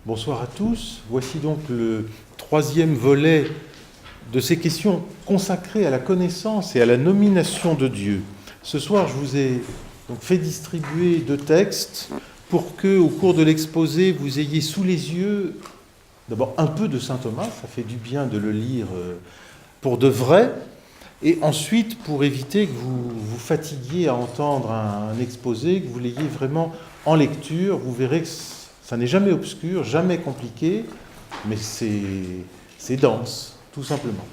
Bonsoir à tous. Voici donc le troisième volet de ces questions consacrées à la connaissance et à la nomination de Dieu. Ce soir, je vous ai donc fait distribuer 2 textes pour que, au cours de l'exposé, vous ayez sous les yeux d'abord un peu de saint Thomas, ça fait du bien de le lire pour de vrai, et ensuite pour éviter que vous vous fatiguiez à entendre un exposé, que vous l'ayez vraiment en lecture. Vous verrez que ça n'est jamais obscur, jamais compliqué, mais c'est dense, tout simplement.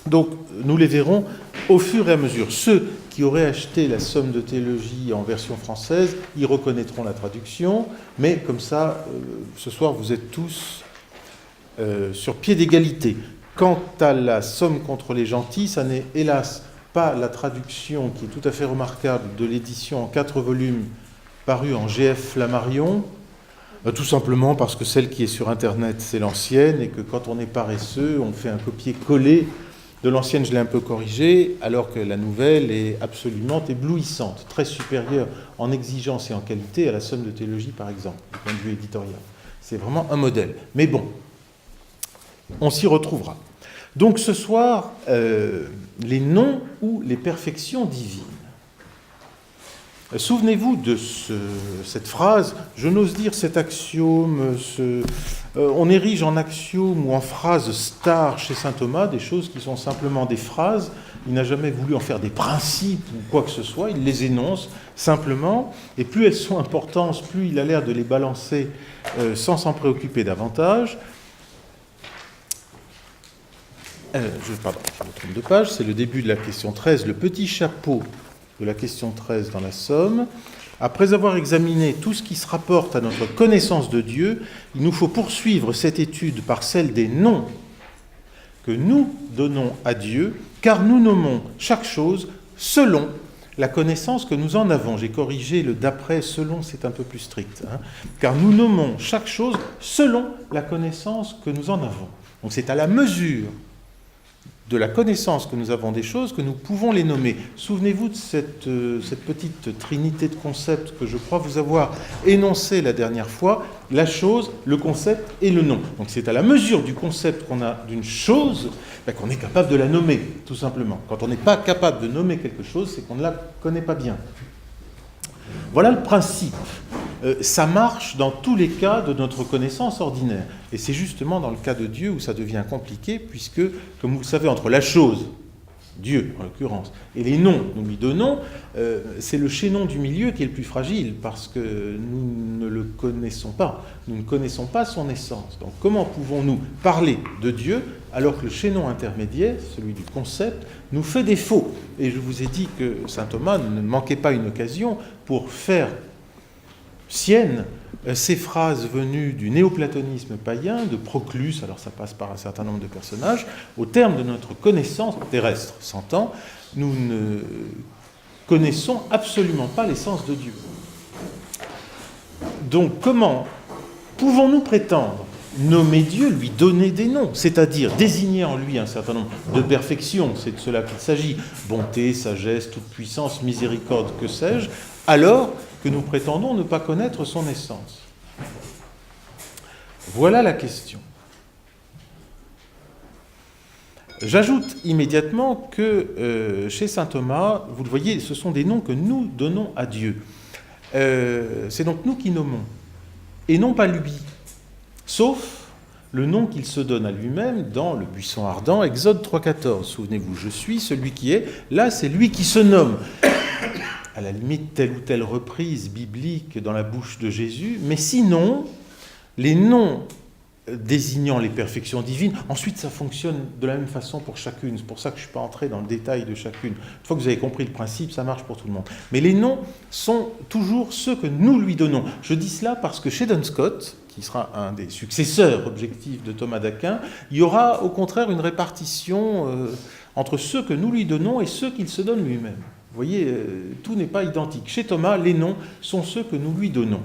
Donc, nous les verrons au fur et à mesure. Ceux qui auraient acheté la Somme de théologie en version française, y reconnaîtront la traduction, mais comme ça, ce soir, vous êtes tous sur pied d'égalité. Quant à la Somme contre les gentils, ça n'est hélas pas la traduction qui est tout à fait remarquable de l'édition en 4 volumes parue en GF Flammarion, tout simplement parce que celle qui est sur Internet, c'est l'ancienne, et que quand on est paresseux, on fait un copier-coller de l'ancienne, je l'ai un peu corrigée, alors que la nouvelle est absolument éblouissante, très supérieure en exigence et en qualité à la Somme de théologie, par exemple, du point de vue éditorial. C'est vraiment un modèle. Mais bon, on s'y retrouvera. Donc ce soir, les noms ou les perfections divines. Souvenez-vous de cette phrase, je n'ose dire cet axiome, on érige en axiome ou en phrase star chez saint Thomas des choses qui sont simplement des phrases. Il n'a jamais voulu en faire des principes ou quoi que ce soit, il les énonce simplement, et plus elles sont importantes, plus il a l'air de les balancer sans s'en préoccuper davantage. Je me trompe de page, c'est le début de la question 13, le petit chapeau de la question 13 dans la Somme. Après avoir examiné tout ce qui se rapporte à notre connaissance de Dieu, il nous faut poursuivre cette étude par celle des noms que nous donnons à Dieu, car nous nommons chaque chose selon la connaissance que nous en avons. J'ai corrigé le d'après, selon, c'est un peu plus strict. Car nous nommons chaque chose selon la connaissance que nous en avons. Donc c'est à la mesure de la connaissance que nous avons des choses, que nous pouvons les nommer. Souvenez-vous de cette petite trinité de concepts que je crois vous avoir énoncé la dernière fois, la chose, le concept et le nom. Donc c'est à la mesure du concept qu'on a d'une chose qu'on est capable de la nommer, tout simplement. Quand on n'est pas capable de nommer quelque chose, c'est qu'on ne la connaît pas bien. Voilà le principe. Ça marche dans tous les cas de notre connaissance ordinaire. Et c'est justement dans le cas de Dieu où ça devient compliqué, puisque, comme vous le savez, entre la chose, Dieu en l'occurrence, et les noms que nous lui donnons, c'est le chaînon du milieu qui est le plus fragile, parce que nous ne le connaissons pas. Nous ne connaissons pas son essence. Donc comment pouvons-nous parler de Dieu alors que le chaînon intermédiaire, celui du concept, nous fait défaut? Et je vous ai dit que saint Thomas ne manquait pas une occasion pour faire sienne ces phrases venues du néoplatonisme païen, de Proclus, alors ça passe par un certain nombre de personnages. Au terme de notre connaissance terrestre, s'entend, nous ne connaissons absolument pas l'essence de Dieu. Donc comment pouvons-nous prétendre nommer Dieu, lui donner des noms, c'est-à-dire désigner en lui un certain nombre de perfections, c'est de cela qu'il s'agit, bonté, sagesse, toute puissance, miséricorde, que sais-je, alors que nous prétendons ne pas connaître son essence? Voilà la question. J'ajoute immédiatement que chez saint Thomas, vous le voyez, ce sont des noms que nous donnons à Dieu. C'est donc nous qui nommons, et non pas lui, sauf le nom qu'il se donne à lui-même dans le buisson ardent, Exode 3,14. Souvenez-vous, je suis celui qui est. Là, c'est lui qui se nomme. À la limite, telle ou telle reprise biblique dans la bouche de Jésus, mais sinon, les noms désignant les perfections divines, ensuite ça fonctionne de la même façon pour chacune, c'est pour ça que je ne suis pas entré dans le détail de chacune. Une fois que vous avez compris le principe, ça marche pour tout le monde. Mais les noms sont toujours ceux que nous lui donnons. Je dis cela parce que chez Duns Scotus, qui sera un des successeurs objectifs de Thomas d'Aquin, il y aura au contraire une répartition entre ceux que nous lui donnons et ceux qu'il se donne lui-même. Vous voyez, tout n'est pas identique. Chez Thomas, les noms sont ceux que nous lui donnons.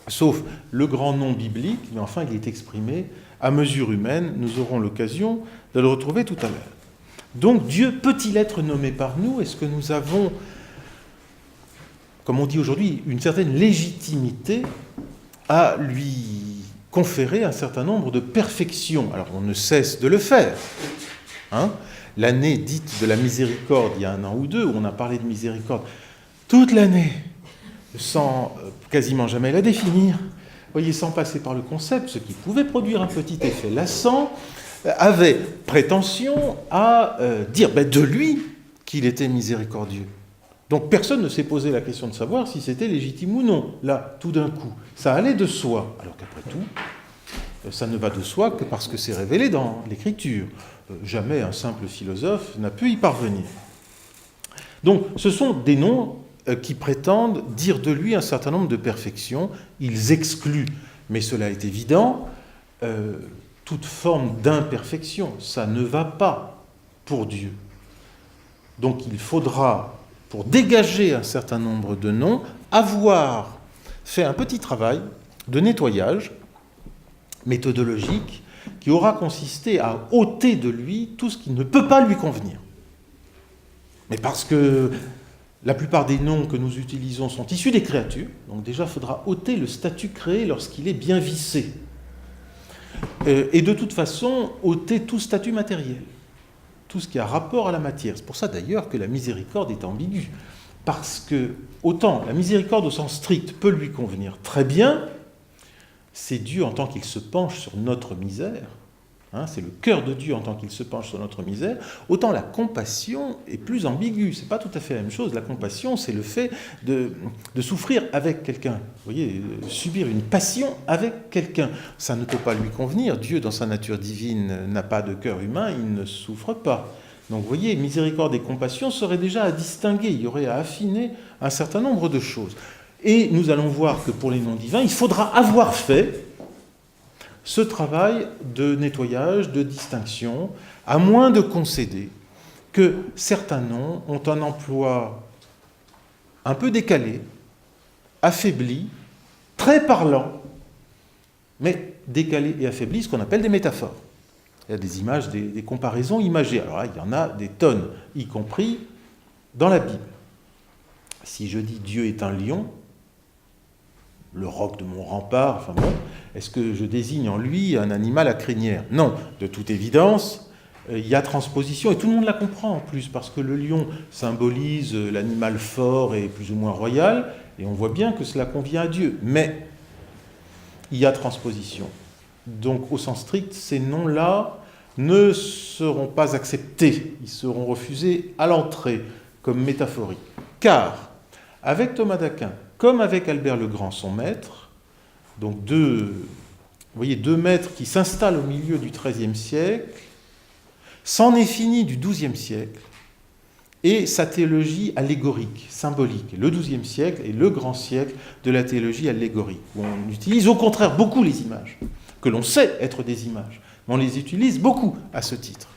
Sauf le grand nom biblique, mais enfin il est exprimé à mesure humaine. Nous aurons l'occasion de le retrouver tout à l'heure. Donc Dieu peut-il être nommé par nous? Est-ce que nous avons, comme on dit aujourd'hui, une certaine légitimité à lui conférer un certain nombre de perfections. Alors on ne cesse de le faire. Hein. L'année dite de la miséricorde, il y a 1 an ou 2, où on a parlé de miséricorde, toute l'année, sans quasiment jamais la définir, voyez, sans passer par le concept, ce qui pouvait produire un petit effet lassant, avait prétention à dire de lui qu'il était miséricordieux. Donc personne ne s'est posé la question de savoir si c'était légitime ou non. Là, tout d'un coup, ça allait de soi. Alors qu'après tout, ça ne va de soi que parce que c'est révélé dans l'Écriture. Jamais un simple philosophe n'a pu y parvenir. Donc ce sont des noms qui prétendent dire de lui un certain nombre de perfections. Ils excluent, mais cela est évident, toute forme d'imperfection. Ça ne va pas pour Dieu. Donc il faudra, pour dégager un certain nombre de noms, avoir fait un petit travail de nettoyage méthodologique qui aura consisté à ôter de lui tout ce qui ne peut pas lui convenir. Mais parce que la plupart des noms que nous utilisons sont issus des créatures, donc déjà il faudra ôter le statut créé lorsqu'il est bien vissé. Et de toute façon, ôter tout statut matériel, tout ce qui a rapport à la matière. C'est pour ça d'ailleurs que la miséricorde est ambiguë. Parce que, autant la miséricorde au sens strict peut lui convenir très bien, c'est Dieu en tant qu'il se penche sur notre misère, hein, c'est le cœur de Dieu en tant qu'il se penche sur notre misère, autant la compassion est plus ambiguë. C'est pas tout à fait la même chose. La compassion, c'est le fait de souffrir avec quelqu'un. Vous voyez, subir une passion avec quelqu'un. Ça ne peut pas lui convenir. Dieu, dans sa nature divine, n'a pas de cœur humain, il ne souffre pas. Donc vous voyez, miséricorde et compassion seraient déjà à distinguer. Il y aurait à affiner un certain nombre de choses. Et nous allons voir que pour les noms divins, il faudra avoir fait ce travail de nettoyage, de distinction, à moins de concéder que certains noms ont un emploi un peu décalé, affaibli, très parlant, mais décalé et affaibli, ce qu'on appelle des métaphores. Il y a des images, des comparaisons imagées. Alors là, il y en a des tonnes, y compris dans la Bible. Si je dis Dieu est un lion, le roc de mon rempart, enfin bon, est-ce que je désigne en lui un animal à crinière? Non, de toute évidence, il y a transposition, et tout le monde la comprend en plus, parce que le lion symbolise l'animal fort et plus ou moins royal, et on voit bien que cela convient à Dieu. Mais il y a transposition. Donc, au sens strict, ces noms-là ne seront pas acceptés, ils seront refusés à l'entrée, comme métaphoriques. Car, avec Thomas d'Aquin, comme avec Albert le Grand, son maître, donc deux maîtres qui s'installent au milieu du XIIIe siècle, s'en est fini du XIIe siècle et sa théologie allégorique, symbolique. Le XIIe siècle est le grand siècle de la théologie allégorique, où on utilise au contraire beaucoup les images, que l'on sait être des images, mais on les utilise beaucoup à ce titre.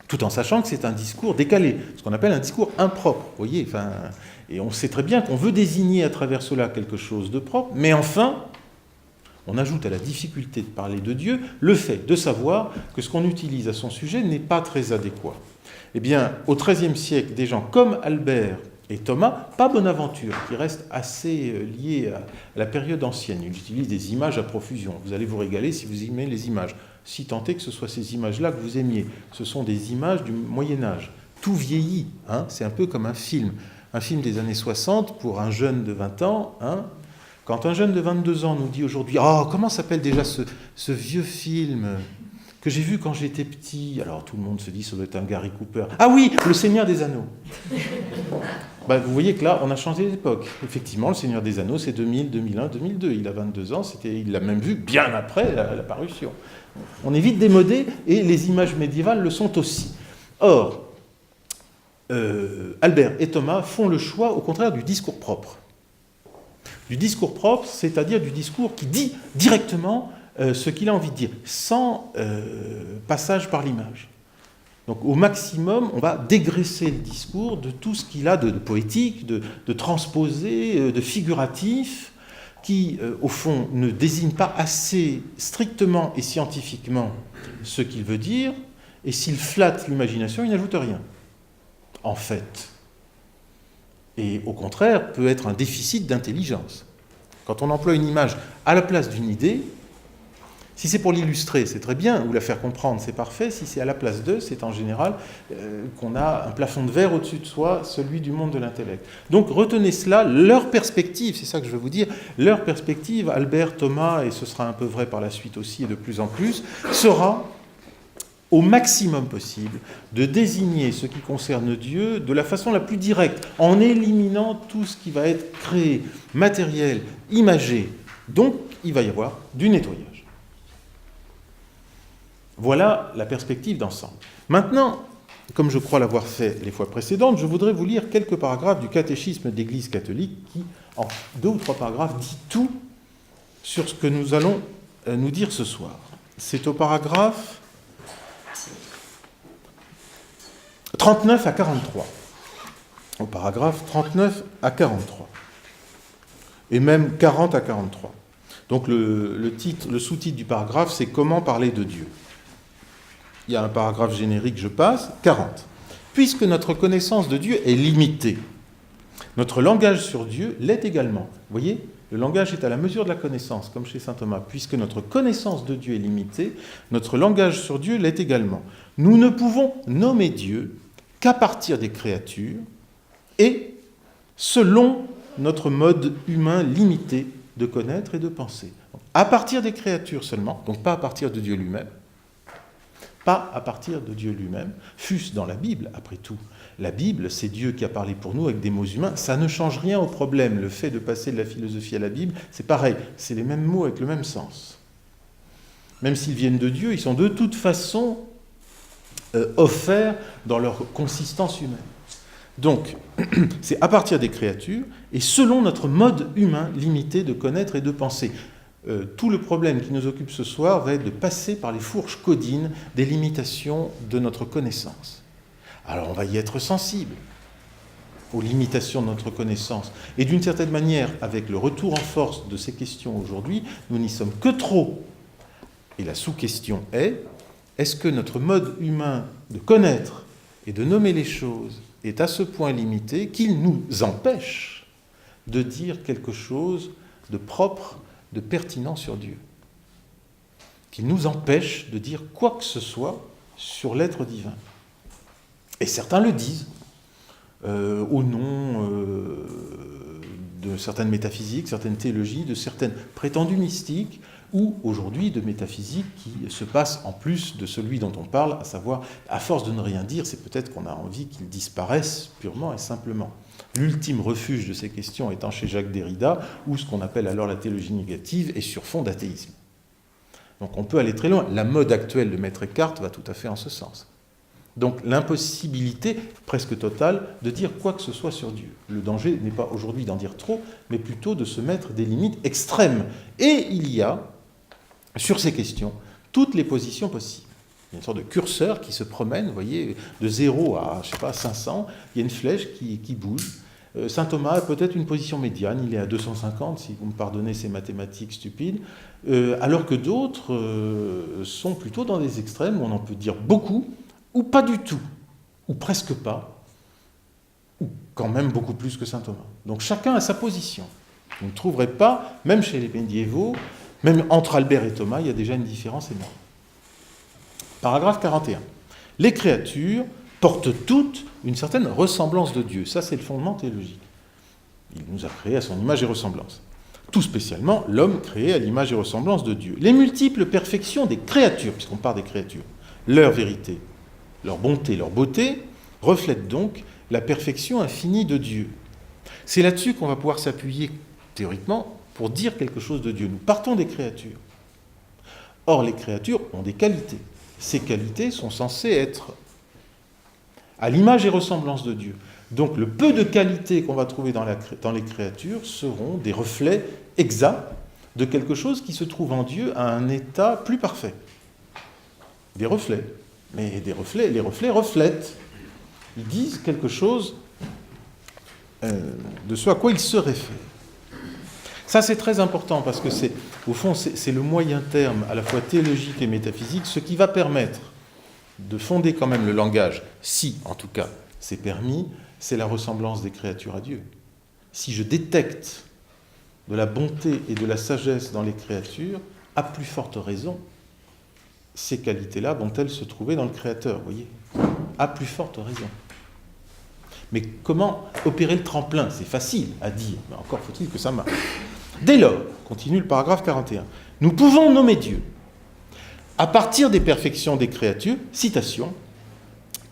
Tout en sachant que c'est un discours décalé, ce qu'on appelle un discours impropre. Vous voyez, et on sait très bien qu'on veut désigner à travers cela quelque chose de propre, mais enfin, on ajoute à la difficulté de parler de Dieu le fait de savoir que ce qu'on utilise à son sujet n'est pas très adéquat. Eh bien, au XIIIe siècle, des gens comme Albert et Thomas, pas Bonaventure, qui reste assez lié à la période ancienne. Il utilise des images à profusion. Vous allez vous régaler si vous aimez les images. Si tant est que ce soit ces images-là que vous aimiez. Ce sont des images du Moyen-Âge. Tout vieillit, hein, c'est un peu comme un film. Un film des années 60 pour un jeune de 20 ans. Hein. Quand un jeune de 22 ans nous dit aujourd'hui « Oh, comment s'appelle déjà ce vieux film que j'ai vu quand j'étais petit ?» Alors tout le monde se dit « Ça doit être un Gary Cooper. »« Ah oui, Le Seigneur des Anneaux !» Vous voyez que là, on a changé d'époque. Effectivement, Le Seigneur des Anneaux, c'est 2000, 2001, 2002. Il a 22 ans, il l'a même vu bien après la parution. On est vite démodé, et les images médiévales le sont aussi. Or, Albert et Thomas font le choix, au contraire, du discours propre. Du discours propre, c'est-à-dire du discours qui dit directement ce qu'il a envie de dire, sans passage par l'image. Donc au maximum, on va dégraisser le discours de tout ce qu'il a de poétique, de transposé, de figuratif, qui, au fond, ne désigne pas assez strictement et scientifiquement ce qu'il veut dire, et s'il flatte l'imagination, il n'ajoute rien, en fait. Et au contraire, peut être un déficit d'intelligence. Quand on emploie une image à la place d'une idée, Si c'est pour l'illustrer, c'est très bien, ou la faire comprendre, c'est parfait. Si c'est à la place d'eux, c'est en général qu'on a un plafond de verre au-dessus de soi, celui du monde de l'intellect. Donc retenez cela, leur perspective, c'est ça que je veux vous dire, leur perspective, Albert, Thomas, et ce sera un peu vrai par la suite aussi et de plus en plus, sera au maximum possible de désigner ce qui concerne Dieu de la façon la plus directe, en éliminant tout ce qui va être créé, matériel, imagé. Donc il va y avoir du nettoyage. Voilà la perspective d'ensemble. Maintenant, comme je crois l'avoir fait les fois précédentes, je voudrais vous lire quelques paragraphes du catéchisme de l'Église catholique qui, en 2 ou 3 paragraphes, dit tout sur ce que nous allons nous dire ce soir. C'est au paragraphe 39 à 43. Au paragraphe 39 à 43. Et même 40 à 43. Donc le sous-titre du paragraphe, c'est « Comment parler de Dieu ?» Il y a un paragraphe générique, je passe, 40. Puisque notre connaissance de Dieu est limitée, notre langage sur Dieu l'est également. Vous voyez, le langage est à la mesure de la connaissance, comme chez saint Thomas. Puisque notre connaissance de Dieu est limitée, notre langage sur Dieu l'est également. Nous ne pouvons nommer Dieu qu'à partir des créatures et selon notre mode humain limité de connaître et de penser. À partir des créatures seulement, donc pas à partir de Dieu lui-même, pas à partir de Dieu lui-même, fût-ce dans la Bible, après tout. La Bible, c'est Dieu qui a parlé pour nous avec des mots humains, ça ne change rien au problème. Le fait de passer de la philosophie à la Bible, c'est pareil, c'est les mêmes mots avec le même sens. Même s'ils viennent de Dieu, ils sont de toute façon offerts dans leur consistance humaine. Donc, c'est à partir des créatures et selon notre mode humain limité de connaître et de penser. Tout le problème qui nous occupe ce soir va être de passer par les fourches caudines des limitations de notre connaissance. Alors on va y être sensible aux limitations de notre connaissance. Et d'une certaine manière, avec le retour en force de ces questions aujourd'hui, nous n'y sommes que trop. Et la sous-question est-ce que notre mode humain de connaître et de nommer les choses est à ce point limité qu'il nous empêche de dire quelque chose de propre, de pertinent sur Dieu, qui nous empêche de dire quoi que ce soit sur l'être divin. Et certains le disent, au nom de certaines métaphysiques, certaines théologies, de certaines prétendues mystiques, ou aujourd'hui de métaphysique qui se passe en plus de celui dont on parle, à savoir, à force de ne rien dire, c'est peut-être qu'on a envie qu'ils disparaissent purement et simplement. L'ultime refuge de ces questions étant chez Jacques Derrida, ou ce qu'on appelle alors la théologie négative, et sur fond d'athéisme. Donc on peut aller très loin. La mode actuelle de Maître Eckhart va tout à fait en ce sens. Donc l'impossibilité presque totale de dire quoi que ce soit sur Dieu. Le danger n'est pas aujourd'hui d'en dire trop, mais plutôt de se mettre des limites extrêmes. Et il y a, sur ces questions, toutes les positions possibles. Il y a une sorte de curseur qui se promène, vous voyez, de 0 à, 500, il y a une flèche qui bouge. Saint Thomas a peut-être une position médiane, il est à 250, si vous me pardonnez ces mathématiques stupides, alors que d'autres sont plutôt dans des extrêmes où on en peut dire beaucoup, ou pas du tout, ou presque pas, ou quand même beaucoup plus que saint Thomas. Donc chacun a sa position. Vous ne trouverez pas, même chez les médiévaux, même entre Albert et Thomas, il y a déjà une différence énorme. Paragraphe 41. Les créatures portent toutes une certaine ressemblance de Dieu. Ça, c'est le fondement théologique. Il nous a créés à son image et ressemblance. Tout spécialement, l'homme créé à l'image et ressemblance de Dieu. Les multiples perfections des créatures, puisqu'on parle des créatures, leur vérité, leur bonté, leur beauté, reflètent donc la perfection infinie de Dieu. C'est là-dessus qu'on va pouvoir s'appuyer théoriquement pour dire quelque chose de Dieu. Nous partons des créatures. Or, les créatures ont des qualités. Ces qualités sont censées être à l'image et ressemblance de Dieu. Donc, le peu de qualités qu'on va trouver dans les créatures seront des reflets exacts de quelque chose qui se trouve en Dieu à un état plus parfait. Des reflets. Mais les reflets reflètent. Ils disent quelque chose de ce à quoi ils se réfèrent. Ça, c'est très important parce que au fond, c'est le moyen terme, à la fois théologique et métaphysique, ce qui va permettre de fonder quand même le langage, si, en tout cas, c'est permis, c'est la ressemblance des créatures à Dieu. Si je détecte de la bonté et de la sagesse dans les créatures, à plus forte raison, ces qualités-là vont-elles se trouver dans le Créateur, vous voyez, à plus forte raison. Mais comment opérer le tremplin? C'est facile à dire, mais encore faut-il que ça marche. Dès lors, continue le paragraphe 41, nous pouvons nommer Dieu à partir des perfections des créatures, citation,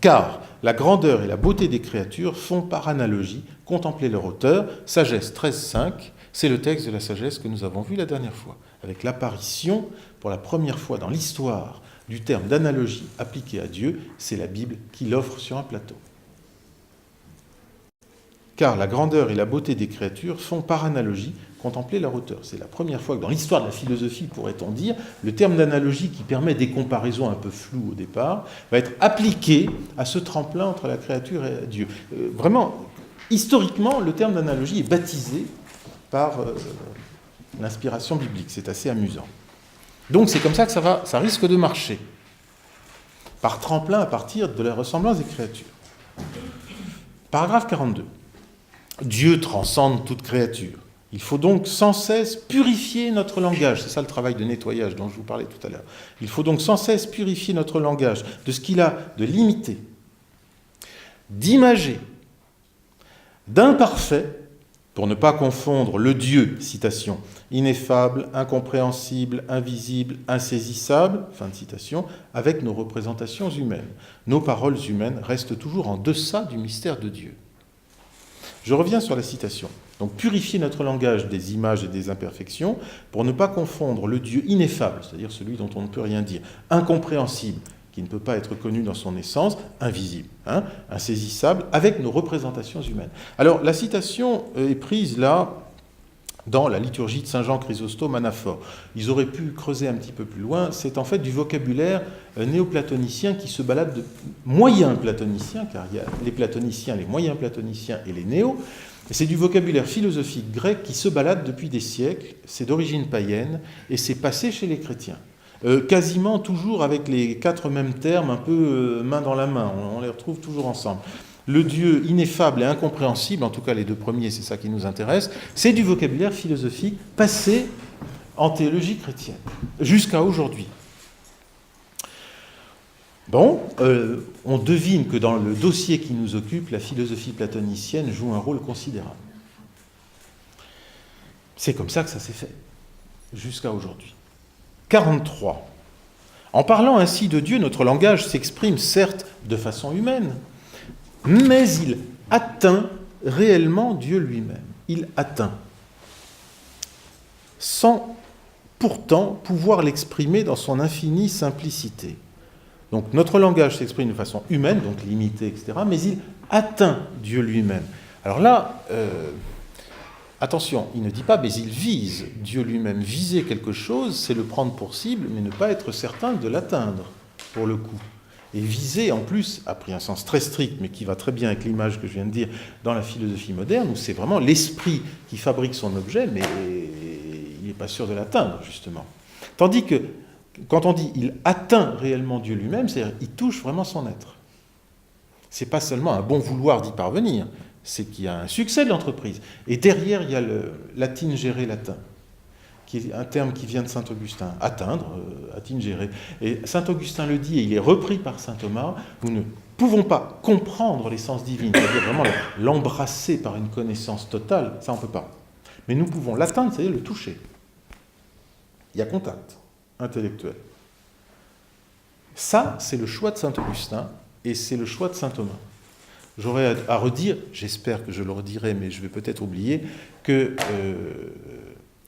car la grandeur et la beauté des créatures font par analogie contempler leur auteur, Sagesse 13.5, c'est le texte de la sagesse que nous avons vu la dernière fois, avec l'apparition, pour la première fois dans l'histoire, du terme d'analogie appliqué à Dieu, c'est la Bible qui l'offre sur un plateau. Car la grandeur et la beauté des créatures font par analogie contempler leur auteur. C'est la première fois que dans l'histoire de la philosophie, pourrait-on dire, le terme d'analogie qui permet des comparaisons un peu floues au départ, va être appliqué à ce tremplin entre la créature et Dieu. Vraiment, historiquement, le terme d'analogie est baptisé par l'inspiration biblique. C'est assez amusant. Donc c'est comme ça que ça risque de marcher. Par tremplin à partir de la ressemblance des créatures. Paragraphe 42. Dieu transcende toute créature. Il faut donc sans cesse purifier notre langage. C'est ça le travail de nettoyage dont je vous parlais tout à l'heure. Il faut donc sans cesse purifier notre langage de ce qu'il a de limité, d'imagé, d'imparfait, pour ne pas confondre le Dieu, citation, ineffable, incompréhensible, invisible, insaisissable, fin de citation, avec nos représentations humaines. Nos paroles humaines restent toujours en deçà du mystère de Dieu. Je reviens sur la citation. Donc, purifier notre langage des images et des imperfections pour ne pas confondre le Dieu ineffable, c'est-à-dire celui dont on ne peut rien dire, incompréhensible, qui ne peut pas être connu dans son essence, invisible, insaisissable, avec nos représentations humaines. Alors, la citation est prise là, dans la liturgie de Saint Jean Chrysostome Anaphore. Ils auraient pu creuser un petit peu plus loin, c'est en fait du vocabulaire néoplatonicien qui se balade de moyens platoniciens, car il y a les platoniciens, les moyens platoniciens et les néos, c'est du vocabulaire philosophique grec qui se balade depuis des siècles, c'est d'origine païenne, et c'est passé chez les chrétiens. Quasiment toujours avec les 4 mêmes termes, un peu main dans la main, on les retrouve toujours ensemble. Le Dieu ineffable et incompréhensible, en tout cas les 2 premiers, c'est ça qui nous intéresse, c'est du vocabulaire philosophique passé en théologie chrétienne, jusqu'à aujourd'hui. Bon, on devine que dans le dossier qui nous occupe, la philosophie platonicienne joue un rôle considérable. C'est comme ça que ça s'est fait, jusqu'à aujourd'hui. 43. En parlant ainsi de Dieu, notre langage s'exprime certes de façon humaine, mais il atteint réellement Dieu lui-même. Il atteint, sans pourtant pouvoir l'exprimer dans son infinie simplicité. Donc notre langage s'exprime de façon humaine, donc limitée, etc., mais il atteint Dieu lui-même. Alors là, attention, il ne dit pas, mais il vise Dieu lui-même. Viser quelque chose, c'est le prendre pour cible, mais ne pas être certain de l'atteindre, pour le coup. Et viser, en plus, a pris un sens très strict, mais qui va très bien avec l'image que je viens de dire dans la philosophie moderne, où c'est vraiment l'esprit qui fabrique son objet, mais il n'est pas sûr de l'atteindre, justement. Tandis que, quand on dit « il atteint réellement Dieu lui-même », c'est-à-dire il touche vraiment son être. Ce n'est pas seulement un bon vouloir d'y parvenir, c'est qu'il y a un succès de l'entreprise. Et derrière, il y a le latin-géré latin, qui est un terme qui vient de saint Augustin, atteindre, atingere. Et saint Augustin le dit, et il est repris par saint Thomas, nous ne pouvons pas comprendre l'essence divine, c'est-à-dire vraiment l'embrasser par une connaissance totale, ça on ne peut pas. Mais nous pouvons l'atteindre, c'est-à-dire le toucher. Il y a contact intellectuel. Ça, c'est le choix de saint Augustin, et c'est le choix de saint Thomas. J'aurais à redire, j'espère que je le redirai, mais je vais peut-être oublier, que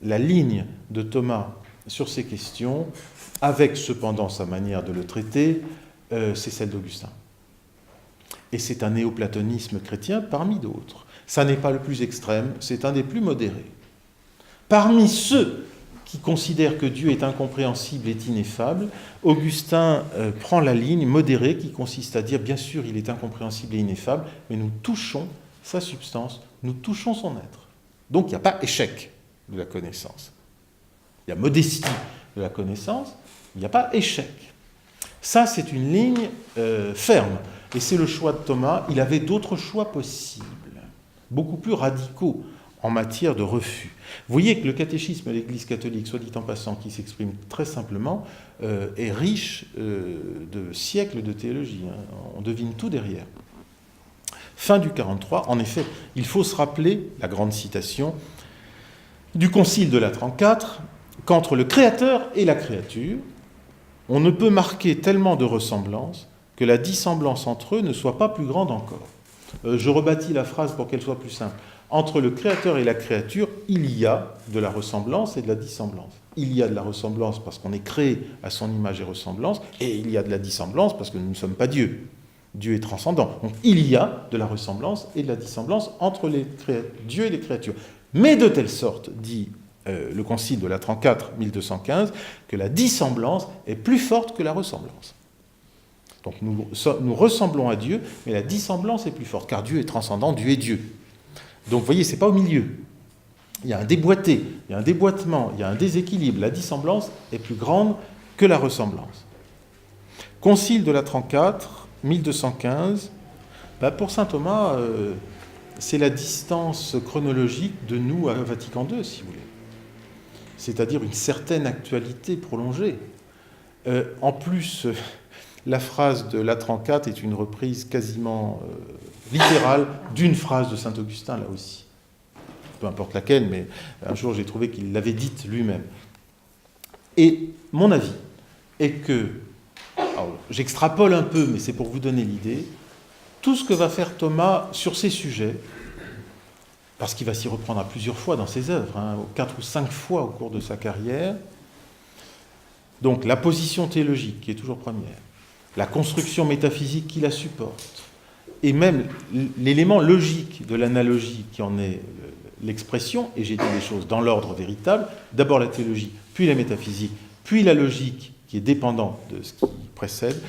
la ligne de Thomas sur ces questions, avec cependant sa manière de le traiter, c'est celle d'Augustin. Et c'est un néoplatonisme chrétien parmi d'autres. Ça n'est pas le plus extrême, c'est un des plus modérés. Parmi ceux qui considèrent que Dieu est incompréhensible et ineffable, Augustin prend la ligne modérée qui consiste à dire, bien sûr, il est incompréhensible et ineffable, mais nous touchons sa substance, nous touchons son être. Donc il n'y a pas échec de la connaissance. Il y a modestie de la connaissance, il n'y a pas échec. Ça, c'est une ligne ferme. Et c'est le choix de Thomas. Il avait d'autres choix possibles, beaucoup plus radicaux, en matière de refus. Vous voyez que le catéchisme de l'Église catholique, soit dit en passant, qui s'exprime très simplement, est riche de siècles de théologie. On devine tout derrière. Fin du 43, en effet, il faut se rappeler, la grande citation, du Concile de Latran IV, qu'entre le Créateur et la créature, on ne peut marquer tellement de ressemblance que la dissemblance entre eux ne soit pas plus grande encore. Je rebâtis la phrase pour qu'elle soit plus simple. Entre le Créateur et la créature, il y a de la ressemblance et de la dissemblance. Il y a de la ressemblance parce qu'on est créé à son image et ressemblance, et il y a de la dissemblance parce que nous ne sommes pas Dieu. Dieu est transcendant. Donc il y a de la ressemblance et de la dissemblance entre Dieu et les créatures. Mais de telle sorte, dit le Concile de Latran IV, 1215, que la dissemblance est plus forte que la ressemblance. Donc nous ressemblons à Dieu, mais la dissemblance est plus forte, car Dieu est transcendant, Dieu est Dieu. Donc vous voyez, ce n'est pas au milieu. Il y a un déboîté, il y a un déboîtement, il y a un déséquilibre. La dissemblance est plus grande que la ressemblance. Concile de Latran IV, 1215, pour saint Thomas, c'est la distance chronologique de nous à Vatican II, si vous voulez. C'est-à-dire une certaine actualité prolongée. En plus, la phrase de Latran IV est une reprise quasiment littérale d'une phrase de saint Augustin, là aussi. Peu importe laquelle, mais un jour j'ai trouvé qu'il l'avait dite lui-même. Et mon avis est que, alors, j'extrapole un peu, mais c'est pour vous donner l'idée, tout ce que va faire Thomas sur ces sujets, parce qu'il va s'y reprendre à plusieurs fois dans ses œuvres, 4 ou 5 fois au cours de sa carrière, donc la position théologique qui est toujours première, la construction métaphysique qui la supporte, et même l'élément logique de l'analogie qui en est l'expression, et j'ai dit les choses dans l'ordre véritable, d'abord la théologie, puis la métaphysique, puis la logique qui est dépendante de ce qui précède,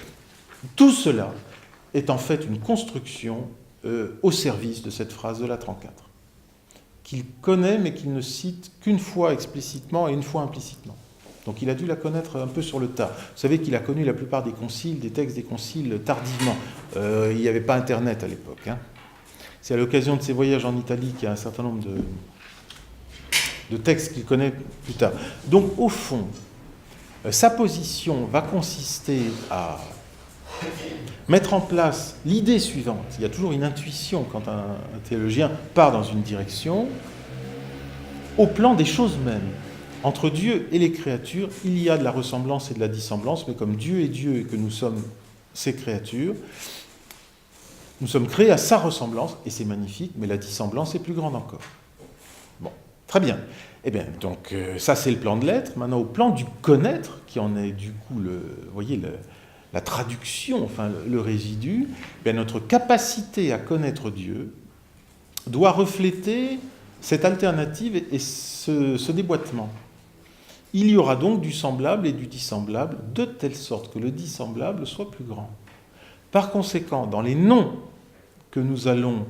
tout cela est en fait une construction au service de cette phrase de Latran IV, qu'il connaît mais qu'il ne cite qu'une fois explicitement et une fois implicitement. Donc il a dû la connaître un peu sur le tas. Vous savez qu'il a connu la plupart des conciles, des textes des conciles tardivement. Il n'y avait pas Internet à l'époque. C'est à l'occasion de ses voyages en Italie qu'il y a un certain nombre de textes qu'il connaît plus tard. Donc au fond, sa position va consister à mettre en place l'idée suivante. Il y a toujours une intuition quand un théologien part dans une direction. Au plan des choses mêmes, entre Dieu et les créatures, il y a de la ressemblance et de la dissemblance, mais comme Dieu est Dieu et que nous sommes ses créatures, nous sommes créés à sa ressemblance, et c'est magnifique, mais la dissemblance est plus grande encore. Bon, très bien. Eh bien, donc, ça c'est le plan de l'être. Maintenant, au plan du connaître, qui en est du coup, la traduction, enfin le résidu, eh bien, notre capacité à connaître Dieu doit refléter cette alternative et ce déboîtement. Il y aura donc du semblable et du dissemblable, de telle sorte que le dissemblable soit plus grand. Par conséquent, dans les noms que nous allons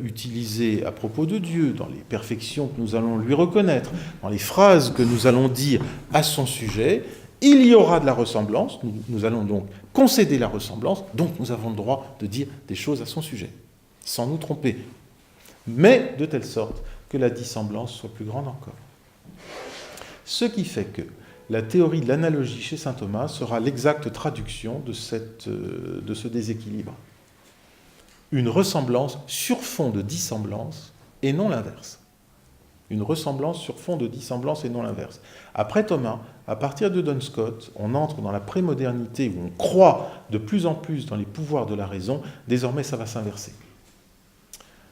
utiliser à propos de Dieu, dans les perfections que nous allons lui reconnaître, dans les phrases que nous allons dire à son sujet, il y aura de la ressemblance, nous allons donc concéder la ressemblance, donc nous avons le droit de dire des choses à son sujet, sans nous tromper, mais de telle sorte que la dissemblance soit plus grande encore. Ce qui fait que la théorie de l'analogie chez saint Thomas sera l'exacte traduction de ce déséquilibre. Une ressemblance sur fond de dissemblance et non l'inverse. Une ressemblance sur fond de dissemblance et non l'inverse. Après Thomas, à partir de Duns Scotus, on entre dans la prémodernité où on croit de plus en plus dans les pouvoirs de la raison. Désormais, ça va s'inverser.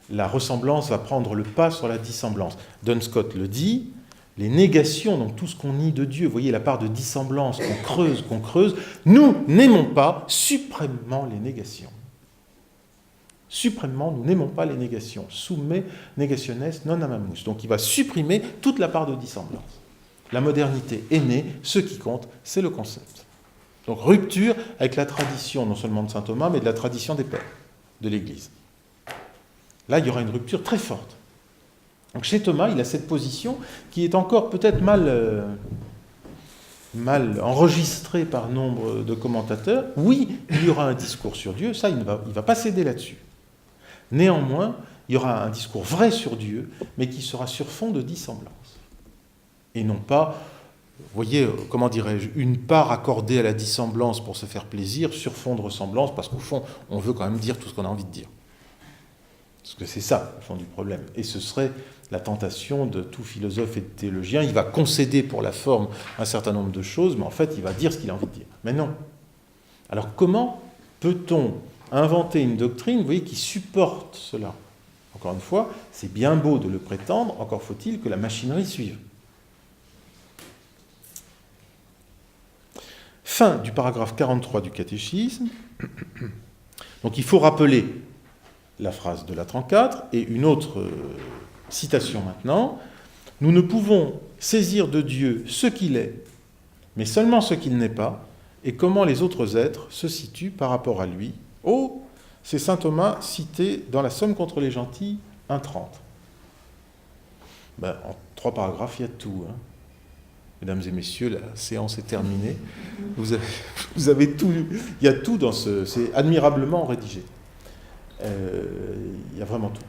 La ressemblance va prendre le pas sur la dissemblance. Duns Scotus le dit, les négations, donc tout ce qu'on nie de Dieu, vous voyez la part de dissemblance qu'on creuse, nous n'aimons pas suprêmement les négations. Suprêmement, nous n'aimons pas les négations. Summe negationes non amamus. Donc il va supprimer toute la part de dissemblance. La modernité est née, ce qui compte, c'est le concept. Donc rupture avec la tradition, non seulement de saint Thomas, mais de la tradition des pères, de l'Église. Là, il y aura une rupture très forte. Donc chez Thomas, il a cette position qui est encore peut-être mal enregistrée par nombre de commentateurs. Oui, il y aura un discours sur Dieu, ça, il ne va pas céder là-dessus. Néanmoins, il y aura un discours vrai sur Dieu, mais qui sera sur fond de dissemblance. Et non pas, vous voyez, comment dirais-je, une part accordée à la dissemblance pour se faire plaisir, sur fond de ressemblance, parce qu'au fond, on veut quand même dire tout ce qu'on a envie de dire. Parce que c'est ça, au fond du problème. Et ce serait la tentation de tout philosophe et de théologien. Il va concéder pour la forme un certain nombre de choses, mais en fait, il va dire ce qu'il a envie de dire. Mais non. Alors comment peut-on inventer une doctrine, vous voyez, qui supporte cela? Encore une fois, c'est bien beau de le prétendre, encore faut-il que la machinerie suive. Fin du paragraphe 43 du catéchisme. Donc il faut rappeler la phrase de la 34 et une autre citation maintenant. Nous ne pouvons saisir de Dieu ce qu'il est, mais seulement ce qu'il n'est pas, et comment les autres êtres se situent par rapport à lui. Oh, c'est saint Thomas cité dans la Somme contre les gentils 1.30. En 3 paragraphes, il y a tout. Mesdames et messieurs, la séance est terminée. Vous avez tout. Il y a tout dans ce. C'est admirablement rédigé. Il y a vraiment tout.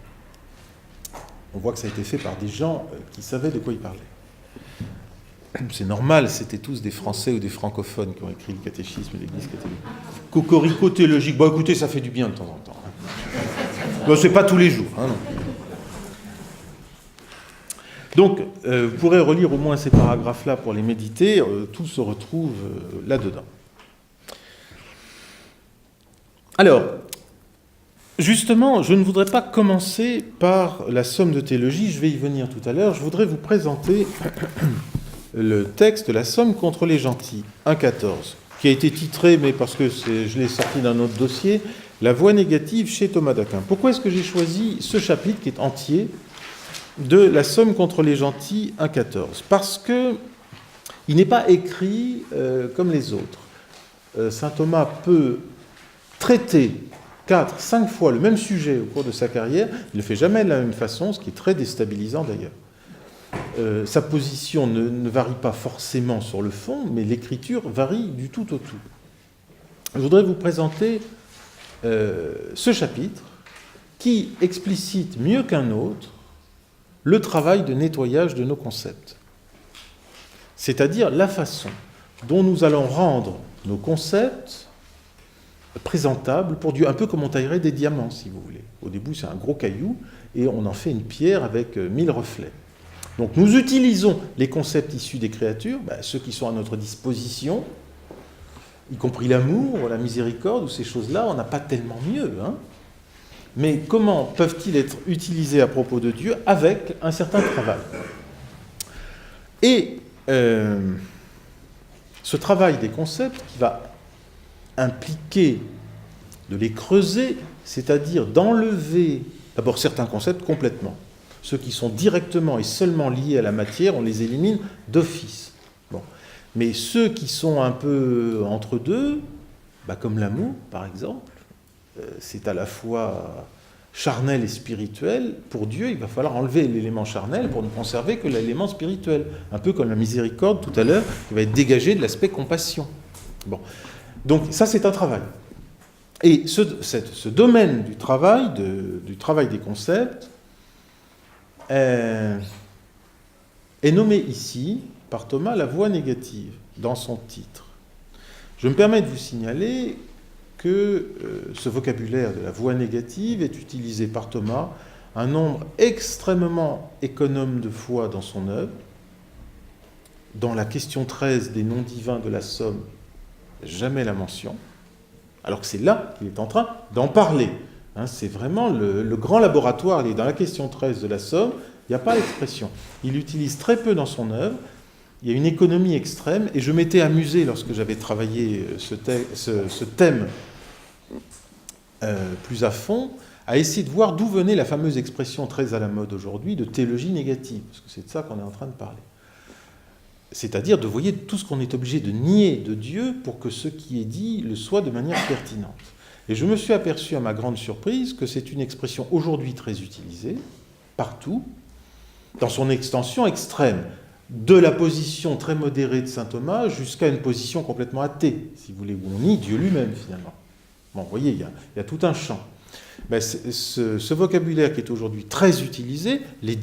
On voit que ça a été fait par des gens qui savaient de quoi ils parlaient. C'est normal, c'était tous des Français ou des francophones qui ont écrit le catéchisme de l'Église catholique. Cocorico théologique. Bon, écoutez, ça fait du bien de temps en temps. Bon, c'est pas tous les jours. Non. Donc, vous pourrez relire au moins ces paragraphes-là pour les méditer. Tout se retrouve là-dedans. Alors, justement, je ne voudrais pas commencer par la Somme de théologie, je vais y venir tout à l'heure. Je voudrais vous présenter le texte de la Somme contre les gentils, 1.14, qui a été titré, mais parce que je l'ai sorti d'un autre dossier, La voix négative chez Thomas d'Aquin. Pourquoi est-ce que j'ai choisi ce chapitre qui est entier de la Somme contre les gentils 1.14? Parce que il n'est pas écrit comme les autres. Saint Thomas peut traiter 4, 5 fois le même sujet au cours de sa carrière, il ne le fait jamais de la même façon, ce qui est très déstabilisant d'ailleurs. Sa position ne varie pas forcément sur le fond, mais l'écriture varie du tout au tout. Je voudrais vous présenter ce chapitre qui explicite mieux qu'un autre le travail de nettoyage de nos concepts. C'est-à-dire la façon dont nous allons rendre nos concepts présentables pour Dieu, un peu comme on taillerait des diamants, si vous voulez. Au début, c'est un gros caillou, et on en fait une pierre avec 1000 reflets. Donc nous utilisons les concepts issus des créatures, ceux qui sont à notre disposition, y compris l'amour, la miséricorde, ou ces choses-là, on n'a pas tellement mieux. Mais comment peuvent-ils être utilisés à propos de Dieu avec un certain travail? Et ce travail des concepts qui va impliquer de les creuser, c'est-à-dire d'enlever d'abord certains concepts complètement. Ceux qui sont directement et seulement liés à la matière, on les élimine d'office. Bon. Mais ceux qui sont un peu entre deux, comme l'amour par exemple, c'est à la fois charnel et spirituel. Pour Dieu, il va falloir enlever l'élément charnel pour ne conserver que l'élément spirituel. Un peu comme la miséricorde tout à l'heure, qui va être dégagée de l'aspect compassion. Bon. Donc ça, c'est un travail. Et ce domaine du travail des concepts est nommé ici, par Thomas, la voix négative, dans son titre. Je me permets de vous signaler que ce vocabulaire de la voix négative est utilisé par Thomas un nombre extrêmement économe de fois dans son œuvre. Dans la question 13 des noms divins de la Somme, jamais la mention, alors que c'est là qu'il est en train d'en parler. C'est vraiment le grand laboratoire. Il est dans la question 13 de la Somme, il n'y a pas l'expression. Il l'utilise très peu dans son œuvre, il y a une économie extrême, et je m'étais amusé lorsque j'avais travaillé ce thème plus à fond, à essayer de voir d'où venait la fameuse expression très à la mode aujourd'hui de théologie négative, parce que c'est de ça qu'on est en train de parler. C'est-à-dire de voyer tout ce qu'on est obligé de nier de Dieu pour que ce qui est dit le soit de manière pertinente. Et je me suis aperçu à ma grande surprise que c'est une expression aujourd'hui très utilisée, partout, dans son extension extrême, de la position très modérée de saint Thomas jusqu'à une position complètement athée, si vous voulez, où on nie Dieu lui-même finalement. Bon, vous voyez, il y a tout un champ. Ben, ce vocabulaire qui est aujourd'hui très utilisé, les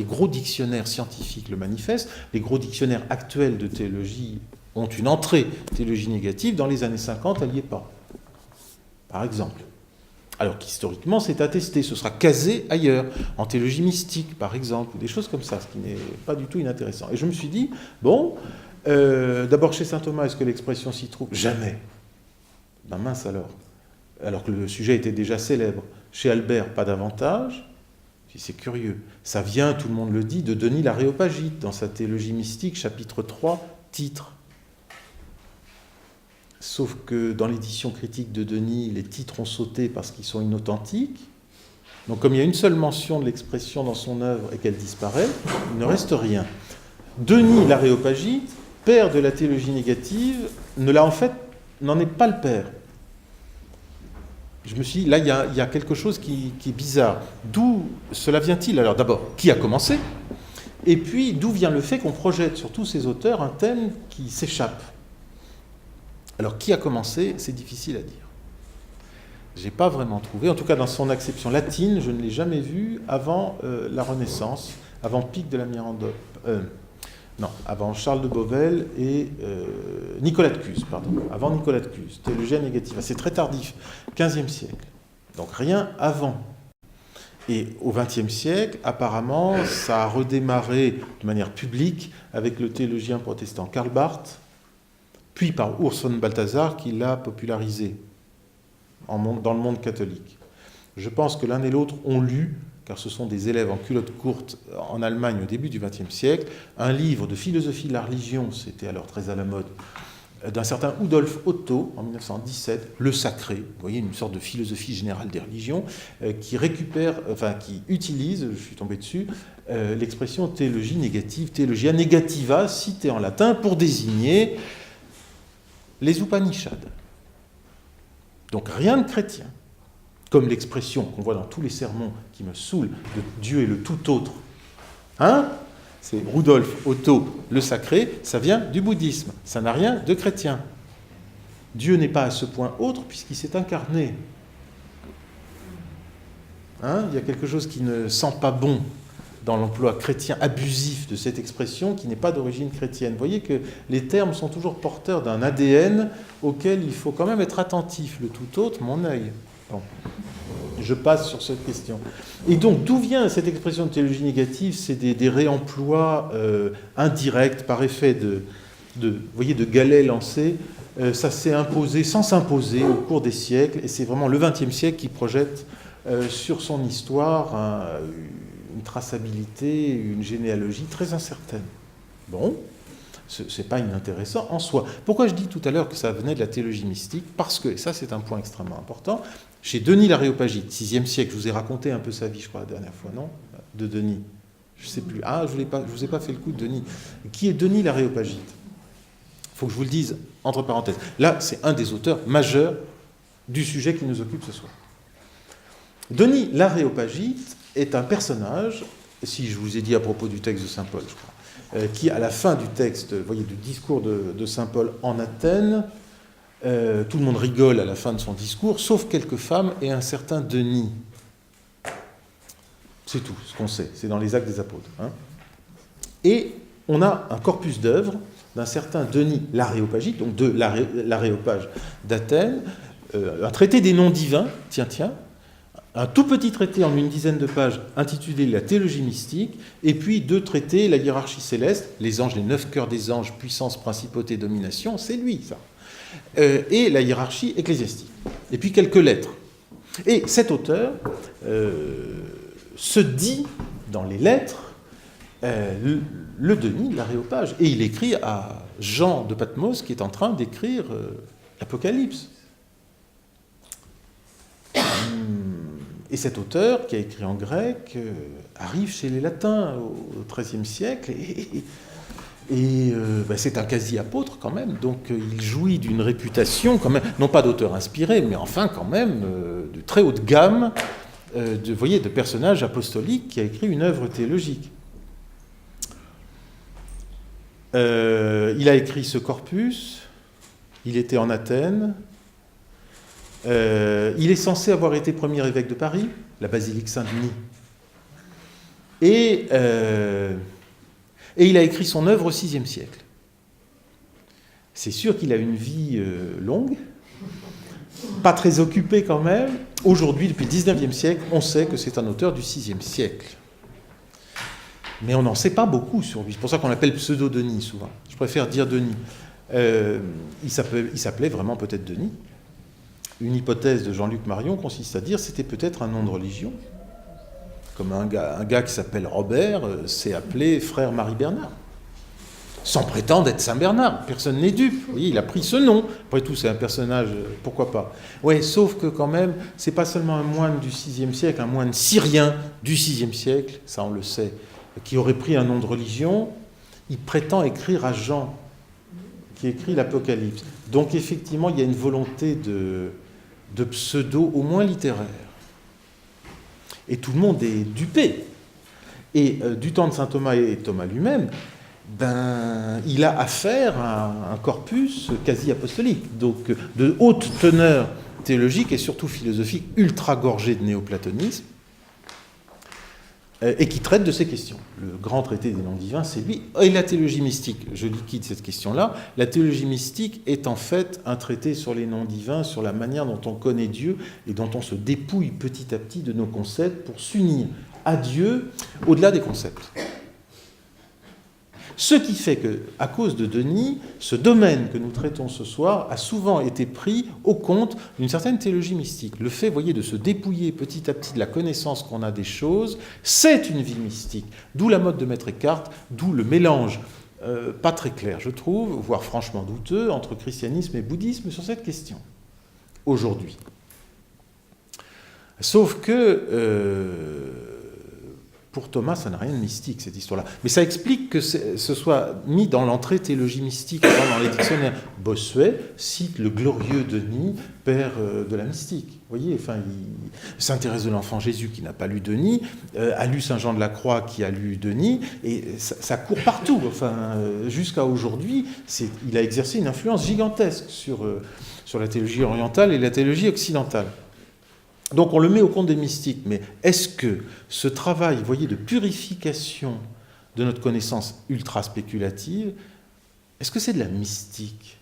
gros dictionnaires scientifiques le manifestent, les gros dictionnaires actuels de théologie ont une entrée théologie négative, dans les années 50, elle n'y est pas. Par exemple. Alors qu'historiquement, c'est attesté, ce sera casé ailleurs, en théologie mystique, par exemple, ou des choses comme ça, ce qui n'est pas du tout inintéressant. Et je me suis dit, bon, d'abord chez saint Thomas, est-ce que l'expression s'y trouve? Jamais. Ben mince alors que le sujet était déjà célèbre. Chez Albert, pas davantage. C'est curieux. Ça vient, tout le monde le dit, de Denis l'Aréopagite, dans sa théologie mystique, chapitre 3, titre. Sauf que dans l'édition critique de Denis, les titres ont sauté parce qu'ils sont inauthentiques. Donc comme il y a une seule mention de l'expression dans son œuvre et qu'elle disparaît, il ne reste rien. Denis l'Aréopagite, père de la théologie négative, n'en est pas le père. Je me suis dit, là, il y a quelque chose qui est bizarre. D'où cela vient-il? Alors d'abord, qui a commencé? Et puis, d'où vient le fait qu'on projette sur tous ces auteurs un thème qui s'échappe? Alors, qui a commencé? C'est difficile à dire. Je n'ai pas vraiment trouvé, en tout cas dans son acception latine, je ne l'ai jamais vu avant la Renaissance, avant Pic de la Mirandola, avant Charles de Beauvais et Nicolas de Cuse, avant Nicolas de Cuse, théologie négative. C'est très tardif, 15e siècle. Donc rien avant. Et au XXe siècle, apparemment, ça a redémarré de manière publique avec le théologien protestant Karl Barth, puis par Urs von Balthasar qui l'a popularisé dans le monde catholique. Je pense que l'un et l'autre ont lu, car ce sont des élèves en culotte courte en Allemagne au début du XXe siècle, un livre de philosophie de la religion, c'était alors très à la mode, d'un certain Rudolf Otto, en 1917, Le Sacré, vous voyez, une sorte de philosophie générale des religions, qui utilise, je suis tombé dessus, l'expression théologie négative, théologia negativa, citée en latin, pour désigner les Upanishads. Donc rien de chrétien. Comme l'expression qu'on voit dans tous les sermons qui me saoulent, de Dieu est le tout autre. Hein? C'est Rudolf Otto, le sacré, ça vient du bouddhisme. Ça n'a rien de chrétien. Dieu n'est pas à ce point autre puisqu'il s'est incarné. Hein? Il y a quelque chose qui ne sent pas bon dans l'emploi chrétien abusif de cette expression qui n'est pas d'origine chrétienne. Vous voyez que les termes sont toujours porteurs d'un ADN auquel il faut quand même être attentif. Le tout autre, mon œil. Bon. Je passe sur cette question. Et donc, d'où vient cette expression de théologie négative? C'est des réemplois indirects par effet de galets lancés. Ça s'est imposé sans s'imposer au cours des siècles, et c'est vraiment le XXe siècle qui projette sur son histoire une traçabilité, une généalogie très incertaine. Bon, c'est pas inintéressant en soi. Pourquoi je dis tout à l'heure que ça venait de la théologie mystique? Parce que, et ça c'est un point extrêmement important, chez Denis l'Aréopagite, 6e siècle, je vous ai raconté un peu sa vie, je crois, la dernière fois, non? De Denis. Je ne sais plus. Ah, je ne vous ai pas fait le coup de Denis. Qui est Denis l'Aréopagite? Il faut que je vous le dise entre parenthèses. Là, c'est un des auteurs majeurs du sujet qui nous occupe ce soir. Denis l'Aréopagite est un personnage, si je vous ai dit à propos du texte de saint Paul, je crois, qui, à la fin du texte, vous voyez, du discours de saint Paul en Athènes, tout le monde rigole à la fin de son discours, sauf quelques femmes et un certain Denis. C'est tout ce qu'on sait, c'est dans les Actes des Apôtres. Hein. Et on a un corpus d'œuvres d'un certain Denis l'Aréopagite, donc de l'Aréopage d'Athènes, un traité des noms divins, tiens, un tout petit traité en une dizaine de pages intitulé La théologie mystique, et puis 2 traités, la hiérarchie céleste, les anges, les 9 cœurs des anges, puissance, principauté, domination, c'est lui ça. Et la hiérarchie ecclésiastique. Et puis quelques lettres. Et cet auteur se dit dans les lettres le Denis l'Aréopage. Et il écrit à Jean de Patmos qui est en train d'écrire l'Apocalypse. Et cet auteur, qui a écrit en grec, arrive chez les Latins au XIIIe siècle et c'est un quasi-apôtre quand même, donc il jouit d'une réputation quand même, non pas d'auteur inspiré, mais enfin quand même de très haute gamme de personnage apostolique qui a écrit une œuvre théologique. Il a écrit ce corpus, il était en Athènes, Il est censé avoir été premier évêque de Paris, la basilique Saint-Denis. Et il a écrit son œuvre au VIe siècle. C'est sûr qu'il a une vie longue, pas très occupée quand même. Aujourd'hui, depuis le XIXe siècle, on sait que c'est un auteur du VIe siècle. Mais on n'en sait pas beaucoup sur lui. C'est pour ça qu'on l'appelle pseudo-Denis souvent. Je préfère dire Denis. Il s'appelait vraiment peut-être Denis. Une hypothèse de Jean-Luc Marion consiste à dire que c'était peut-être un nom de religion. Comme un gars qui s'appelle Robert s'est appelé frère Marie-Bernard. Sans prétendre être Saint-Bernard. Personne n'est dupe. Vous voyez, il a pris ce nom. Après tout, c'est un personnage, pourquoi pas. Ouais, sauf que quand même, c'est pas seulement un moine du VIe siècle, un moine syrien du VIe siècle, ça on le sait, qui aurait pris un nom de religion. Il prétend écrire à Jean, qui écrit l'Apocalypse. Donc effectivement, il y a une volonté de pseudo, au moins littéraire. Et tout le monde est dupé. Et du temps de saint Thomas et Thomas lui-même, il a affaire à un corpus quasi apostolique, donc de haute teneur théologique et surtout philosophique, ultra gorgé de néoplatonisme, et qui traite de ces questions. Le grand traité des noms divins, c'est lui. Et la théologie mystique, je liquide cette question-là, la théologie mystique est en fait un traité sur les noms divins, sur la manière dont on connaît Dieu et dont on se dépouille petit à petit de nos concepts pour s'unir à Dieu au-delà des concepts. Ce qui fait qu'à cause de Denis, ce domaine que nous traitons ce soir a souvent été pris au compte d'une certaine théologie mystique. Le fait, voyez, de se dépouiller petit à petit de la connaissance qu'on a des choses, c'est une vie mystique. D'où la mode de Maître Eckhart, d'où le mélange pas très clair, je trouve, voire franchement douteux, entre christianisme et bouddhisme sur cette question, aujourd'hui. Sauf que... pour Thomas, ça n'a rien de mystique, cette histoire-là. Mais ça explique que ce soit mis dans l'entrée théologie mystique, dans les dictionnaires. Bossuet cite le glorieux Denis, père de la mystique. Vous voyez, enfin, il s'intéresse de l'enfant Jésus qui n'a pas lu Denis, a lu Saint Jean de la Croix qui a lu Denis, et ça court partout. Enfin, jusqu'à aujourd'hui, il a exercé une influence gigantesque sur la théologie orientale et la théologie occidentale. Donc on le met au compte des mystiques, mais est-ce que ce travail, vous voyez, de purification de notre connaissance ultra-spéculative, est-ce que c'est de la mystique?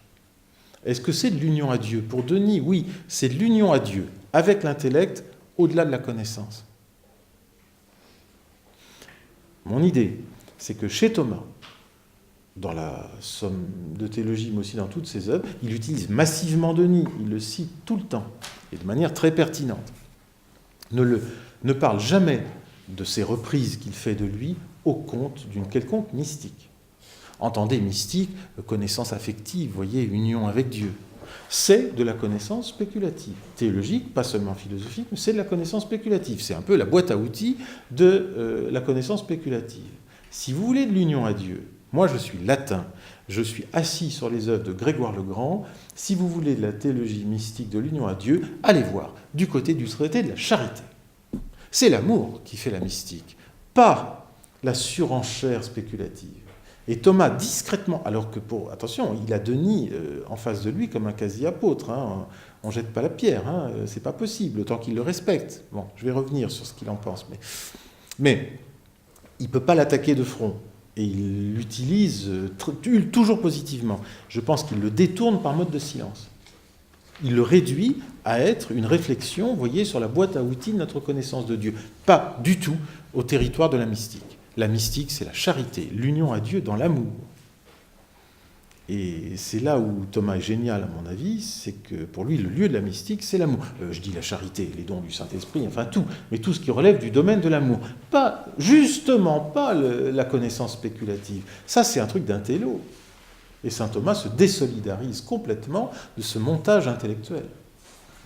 Est-ce que c'est de l'union à Dieu? Pour Denis, oui, c'est de l'union à Dieu, avec l'intellect, au-delà de la connaissance. Mon idée, c'est que chez Thomas, dans la somme de théologie, mais aussi dans toutes ses œuvres, il utilise massivement Denis, il le cite tout le temps, et de manière très pertinente. Ne parle jamais de ces reprises qu'il fait de lui au compte d'une quelconque mystique. Entendez mystique, connaissance affective, voyez, union avec Dieu. C'est de la connaissance spéculative. Théologique, pas seulement philosophique, mais c'est de la connaissance spéculative. C'est un peu la boîte à outils de la connaissance spéculative. Si vous voulez de l'union à Dieu, moi je suis latin, je suis assis sur les œuvres de Grégoire le Grand. Si vous voulez de la théologie mystique de l'union à Dieu, allez voir du côté du traité de la charité. C'est l'amour qui fait la mystique, pas la surenchère spéculative. Et Thomas, discrètement, alors que attention, il a Denis en face de lui comme un quasi-apôtre, hein, on ne jette pas la pierre, hein, c'est pas possible, autant qu'il le respecte. Bon, je vais revenir sur ce qu'il en pense, mais il ne peut pas l'attaquer de front. Et il l'utilise toujours positivement. Je pense qu'il le détourne par mode de silence. Il le réduit à être une réflexion, vous voyez, sur la boîte à outils de notre connaissance de Dieu. Pas du tout au territoire de la mystique. La mystique, c'est la charité, l'union à Dieu dans l'amour. Et c'est là où Thomas est génial, à mon avis, c'est que pour lui, le lieu de la mystique, c'est l'amour. Je dis la charité, les dons du Saint-Esprit, enfin tout, mais tout ce qui relève du domaine de l'amour. Justement pas la connaissance spéculative. Ça, c'est un truc d'intello. Et saint Thomas se désolidarise complètement de ce montage intellectuel.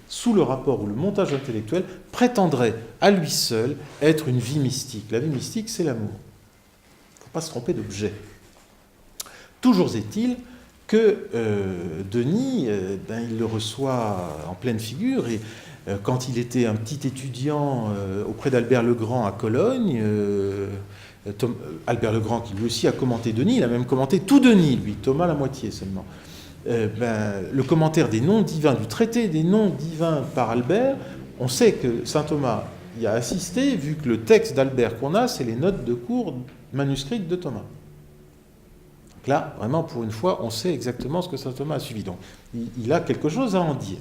Sous le rapport où le montage intellectuel prétendrait à lui seul être une vie mystique. La vie mystique, c'est l'amour. Il ne faut pas se tromper d'objet. Toujours est-il que Denis, il le reçoit en pleine figure, et quand il était un petit étudiant auprès d'Albert le Grand à Cologne, Albert le Grand, qui lui aussi a commenté Denis, il a même commenté tout Denis, lui, Thomas la moitié seulement. le commentaire des noms divins, du traité des noms divins par Albert, on sait que saint Thomas y a assisté, vu que le texte d'Albert qu'on a, c'est les notes de cours manuscrites de Thomas. Donc là, vraiment, pour une fois, on sait exactement ce que saint Thomas a suivi. Donc, il a quelque chose à en dire.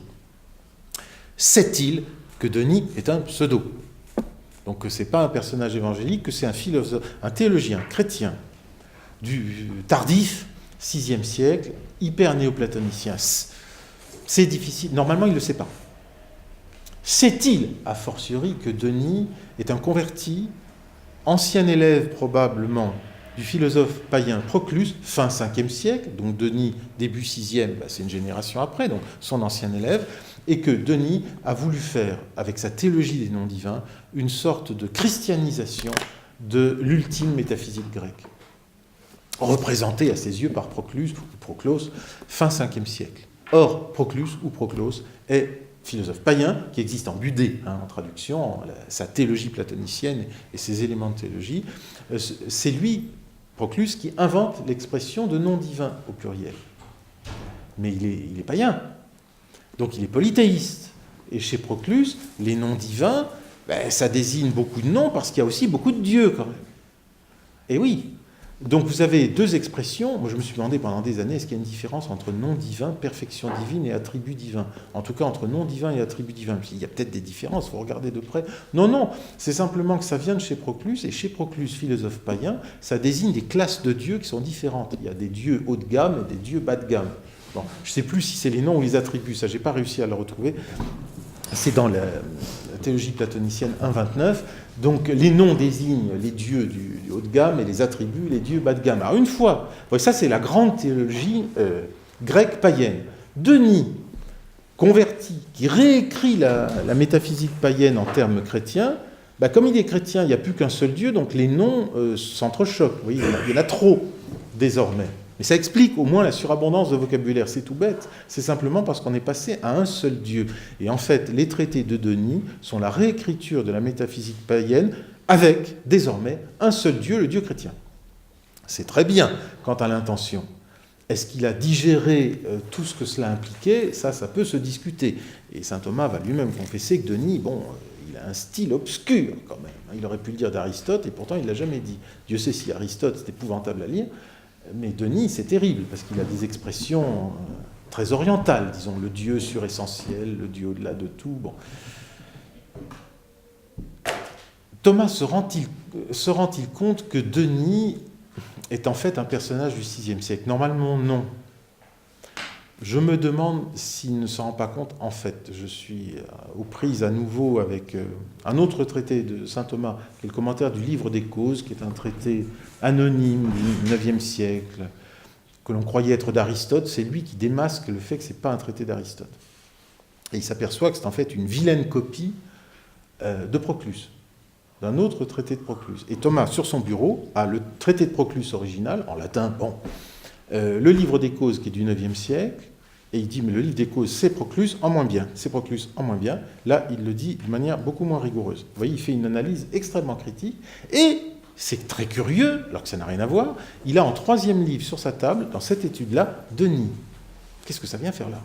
Sait-il que Denis est un pseudo? Donc que ce n'est pas un personnage évangélique, que c'est un philosophe, un théologien chrétien du tardif, 6e siècle, hyper néoplatonicien. C'est difficile. Normalement, il ne le sait pas. Sait-il, a fortiori, que Denis est un converti, ancien élève probablement du philosophe païen Proclus, fin 5e siècle, donc Denis, début 6e, c'est une génération après, donc son ancien élève, et que Denis a voulu faire, avec sa théologie des noms divins, une sorte de christianisation de l'ultime métaphysique grecque, représentée à ses yeux par Proclus ou Proclos, fin 5e siècle. Or, Proclus ou Proclos est philosophe païen, qui existe en Budé, en traduction, sa théologie platonicienne et ses éléments de théologie. C'est lui, Proclus, qui invente l'expression de nom divin au pluriel. Mais il est païen, donc il est polythéiste. Et chez Proclus, les noms divins, ça désigne beaucoup de noms parce qu'il y a aussi beaucoup de dieux quand même. Et oui, donc vous avez deux expressions. Moi je me suis demandé pendant des années, est-ce qu'il y a une différence entre nom divin, perfection divine et attribut divin? En tout cas entre nom divin et attribut divin. Il y a peut-être des différences, il faut regarder de près. Non, c'est simplement que ça vient de chez Proclus, et chez Proclus, philosophe païen, ça désigne des classes de dieux qui sont différentes. Il y a des dieux haut de gamme et des dieux bas de gamme. Bon, je ne sais plus si c'est les noms ou les attributs, ça j'ai pas réussi à le retrouver. C'est dans la théologie platonicienne 1.29. Donc les noms désignent les dieux du haut de gamme et les attributs les dieux bas de gamme. Alors une fois, ça c'est la grande théologie grecque païenne. Denis, converti, qui réécrit la métaphysique païenne en termes chrétiens, comme il est chrétien, il n'y a plus qu'un seul dieu, donc les noms s'entrechoquent. Vous voyez, il y en a trop désormais. Mais ça explique au moins la surabondance de vocabulaire. C'est tout bête. C'est simplement parce qu'on est passé à un seul Dieu. Et en fait, les traités de Denis sont la réécriture de la métaphysique païenne avec, désormais, un seul Dieu, le Dieu chrétien. C'est très bien quant à l'intention. Est-ce qu'il a digéré tout ce que cela impliquait? Ça peut se discuter. Et saint Thomas va lui-même confesser que Denis, il a un style obscur quand même. Il aurait pu le dire d'Aristote et pourtant il ne l'a jamais dit. Dieu sait si Aristote, c'est épouvantable à lire. Mais Denis, c'est terrible, parce qu'il a des expressions très orientales, disons, le Dieu suressentiel, le Dieu au-delà de tout. Bon. Thomas se rend-il compte que Denis est en fait un personnage du VIe siècle? Normalement, non. Je me demande s'il ne s'en rend pas compte. En fait, je suis aux prises à nouveau avec un autre traité de saint Thomas, qui est le commentaire du Livre des Causes, qui est un traité anonyme du IXe siècle, que l'on croyait être d'Aristote. C'est lui qui démasque le fait que ce n'est pas un traité d'Aristote. Et il s'aperçoit que c'est en fait une vilaine copie de Proclus, d'un autre traité de Proclus. Et Thomas, sur son bureau, a le traité de Proclus original, en latin, le Livre des Causes qui est du IXe siècle, et il dit, mais le Livre des Causes, c'est Proclus en moins bien, c'est Proclus en moins bien. Là, il le dit de manière beaucoup moins rigoureuse. Vous voyez, il fait une analyse extrêmement critique, et c'est très curieux, alors que ça n'a rien à voir, il a en 3e livre sur sa table, dans cette étude-là, Denis. Qu'est-ce que ça vient faire là?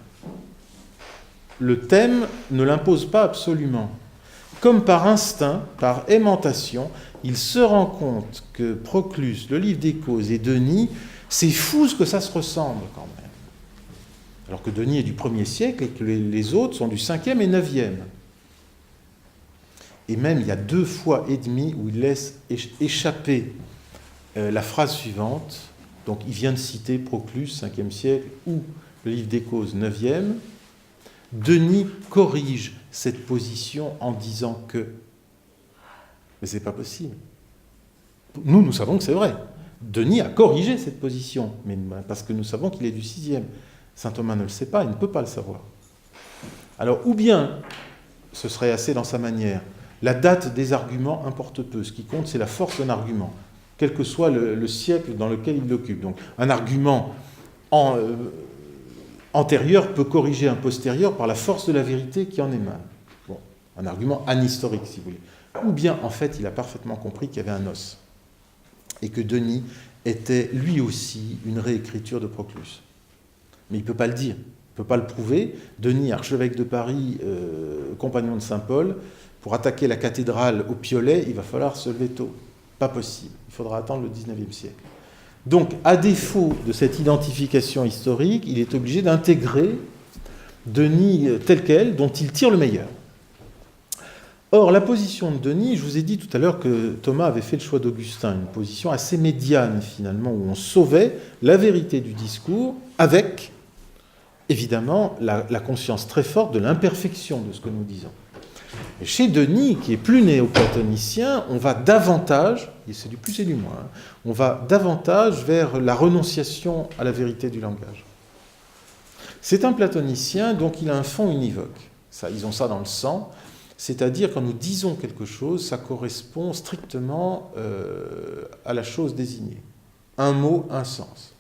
Le thème ne l'impose pas absolument. Comme par instinct, par aimantation, il se rend compte que Proclus, le Livre des Causes et Denis, c'est fou ce que ça se ressemble quand même. Alors que Denis est du 1er siècle et que les autres sont du 5e et 9e. Et même, il y a 2 fois et demi où il laisse échapper la phrase suivante. Donc, il vient de citer Proclus, 5e siècle, ou le Livre des Causes, 9e. Denis corrige cette position en disant que. Mais ce n'est pas possible. Nous savons que c'est vrai. Denis a corrigé cette position, mais parce que nous savons qu'il est du 6e. Saint Thomas ne le sait pas, il ne peut pas le savoir. Alors, ou bien, ce serait assez dans sa manière, la date des arguments importe peu. Ce qui compte, c'est la force d'un argument, quel que soit le siècle dans lequel il l'occupe. Donc, un argument antérieur peut corriger un postérieur par la force de la vérité qui en émane. Bon, un argument anhistorique, si vous voulez. Ou bien, en fait, il a parfaitement compris qu'il y avait un os, et que Denis était lui aussi une réécriture de Proclus. Mais il ne peut pas le dire, il ne peut pas le prouver. Denis, archevêque de Paris, compagnon de Saint Paul, pour attaquer la cathédrale au piolet, il va falloir se lever tôt. Pas possible, il faudra attendre le XIXe siècle. Donc, à défaut de cette identification historique, il est obligé d'intégrer Denis tel quel, dont il tire le meilleur. Or, la position de Denis, je vous ai dit tout à l'heure que Thomas avait fait le choix d'Augustin, une position assez médiane finalement, où on sauvait la vérité du discours avec, évidemment, la conscience très forte de l'imperfection de ce que nous disons. Et chez Denis, qui est plus néoplatonicien, on va davantage, et c'est du plus et du moins, on va davantage vers la renonciation à la vérité du langage. C'est un platonicien, donc il a un fond univoque. Ça, ils ont ça dans le sang. C'est-à-dire, quand nous disons quelque chose, ça correspond strictement à la chose désignée. Un mot, un sens.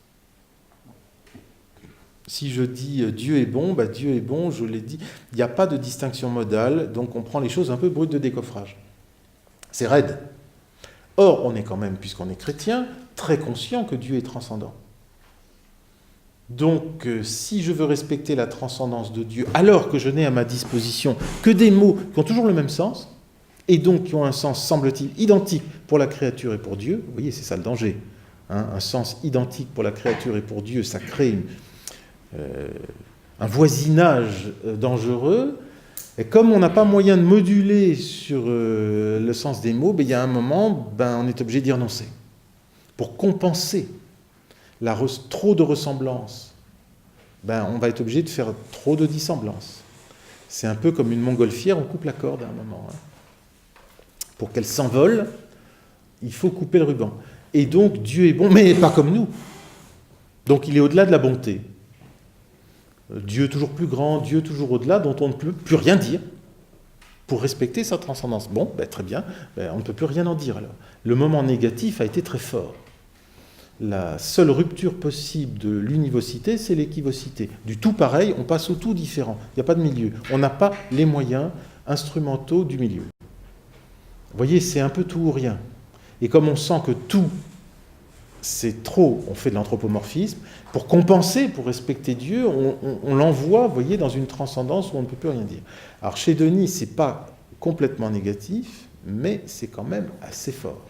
Si je dis Dieu est bon, Dieu est bon, je l'ai dit. Il n'y a pas de distinction modale, donc on prend les choses un peu brutes de décoffrage. C'est raide. Or, on est quand même, puisqu'on est chrétien, très conscient que Dieu est transcendant. Donc, si je veux respecter la transcendance de Dieu, alors que je n'ai à ma disposition que des mots qui ont toujours le même sens, et donc qui ont un sens, semble-t-il, identique pour la créature et pour Dieu, vous voyez, c'est ça le danger. Un sens identique pour la créature et pour Dieu, ça crée un voisinage dangereux. Et comme on n'a pas moyen de moduler sur le sens des mots, il y a un moment, on est obligé d'y renoncer. Pour compenser trop de ressemblance, on va être obligé de faire trop de dissemblance. C'est un peu comme une montgolfière, on coupe la corde à un moment. Pour qu'elle s'envole, il faut couper le ruban. Et donc Dieu est bon, mais pas comme nous. Donc il est au-delà de la bonté. Dieu toujours plus grand, Dieu toujours au-delà, dont on ne peut plus rien dire pour respecter sa transcendance. Bon, très bien, on ne peut plus rien en dire alors. Le moment négatif a été très fort. La seule rupture possible de l'univocité, c'est l'équivocité. Du tout pareil, on passe au tout différent. Il n'y a pas de milieu. On n'a pas les moyens instrumentaux du milieu. Vous voyez, c'est un peu tout ou rien. Et comme on sent que tout, c'est trop, on fait de l'anthropomorphisme. Pour compenser, pour respecter Dieu, on l'envoie, vous voyez, dans une transcendance où on ne peut plus rien dire. Alors chez Denis, ce n'est pas complètement négatif, mais c'est quand même assez fort.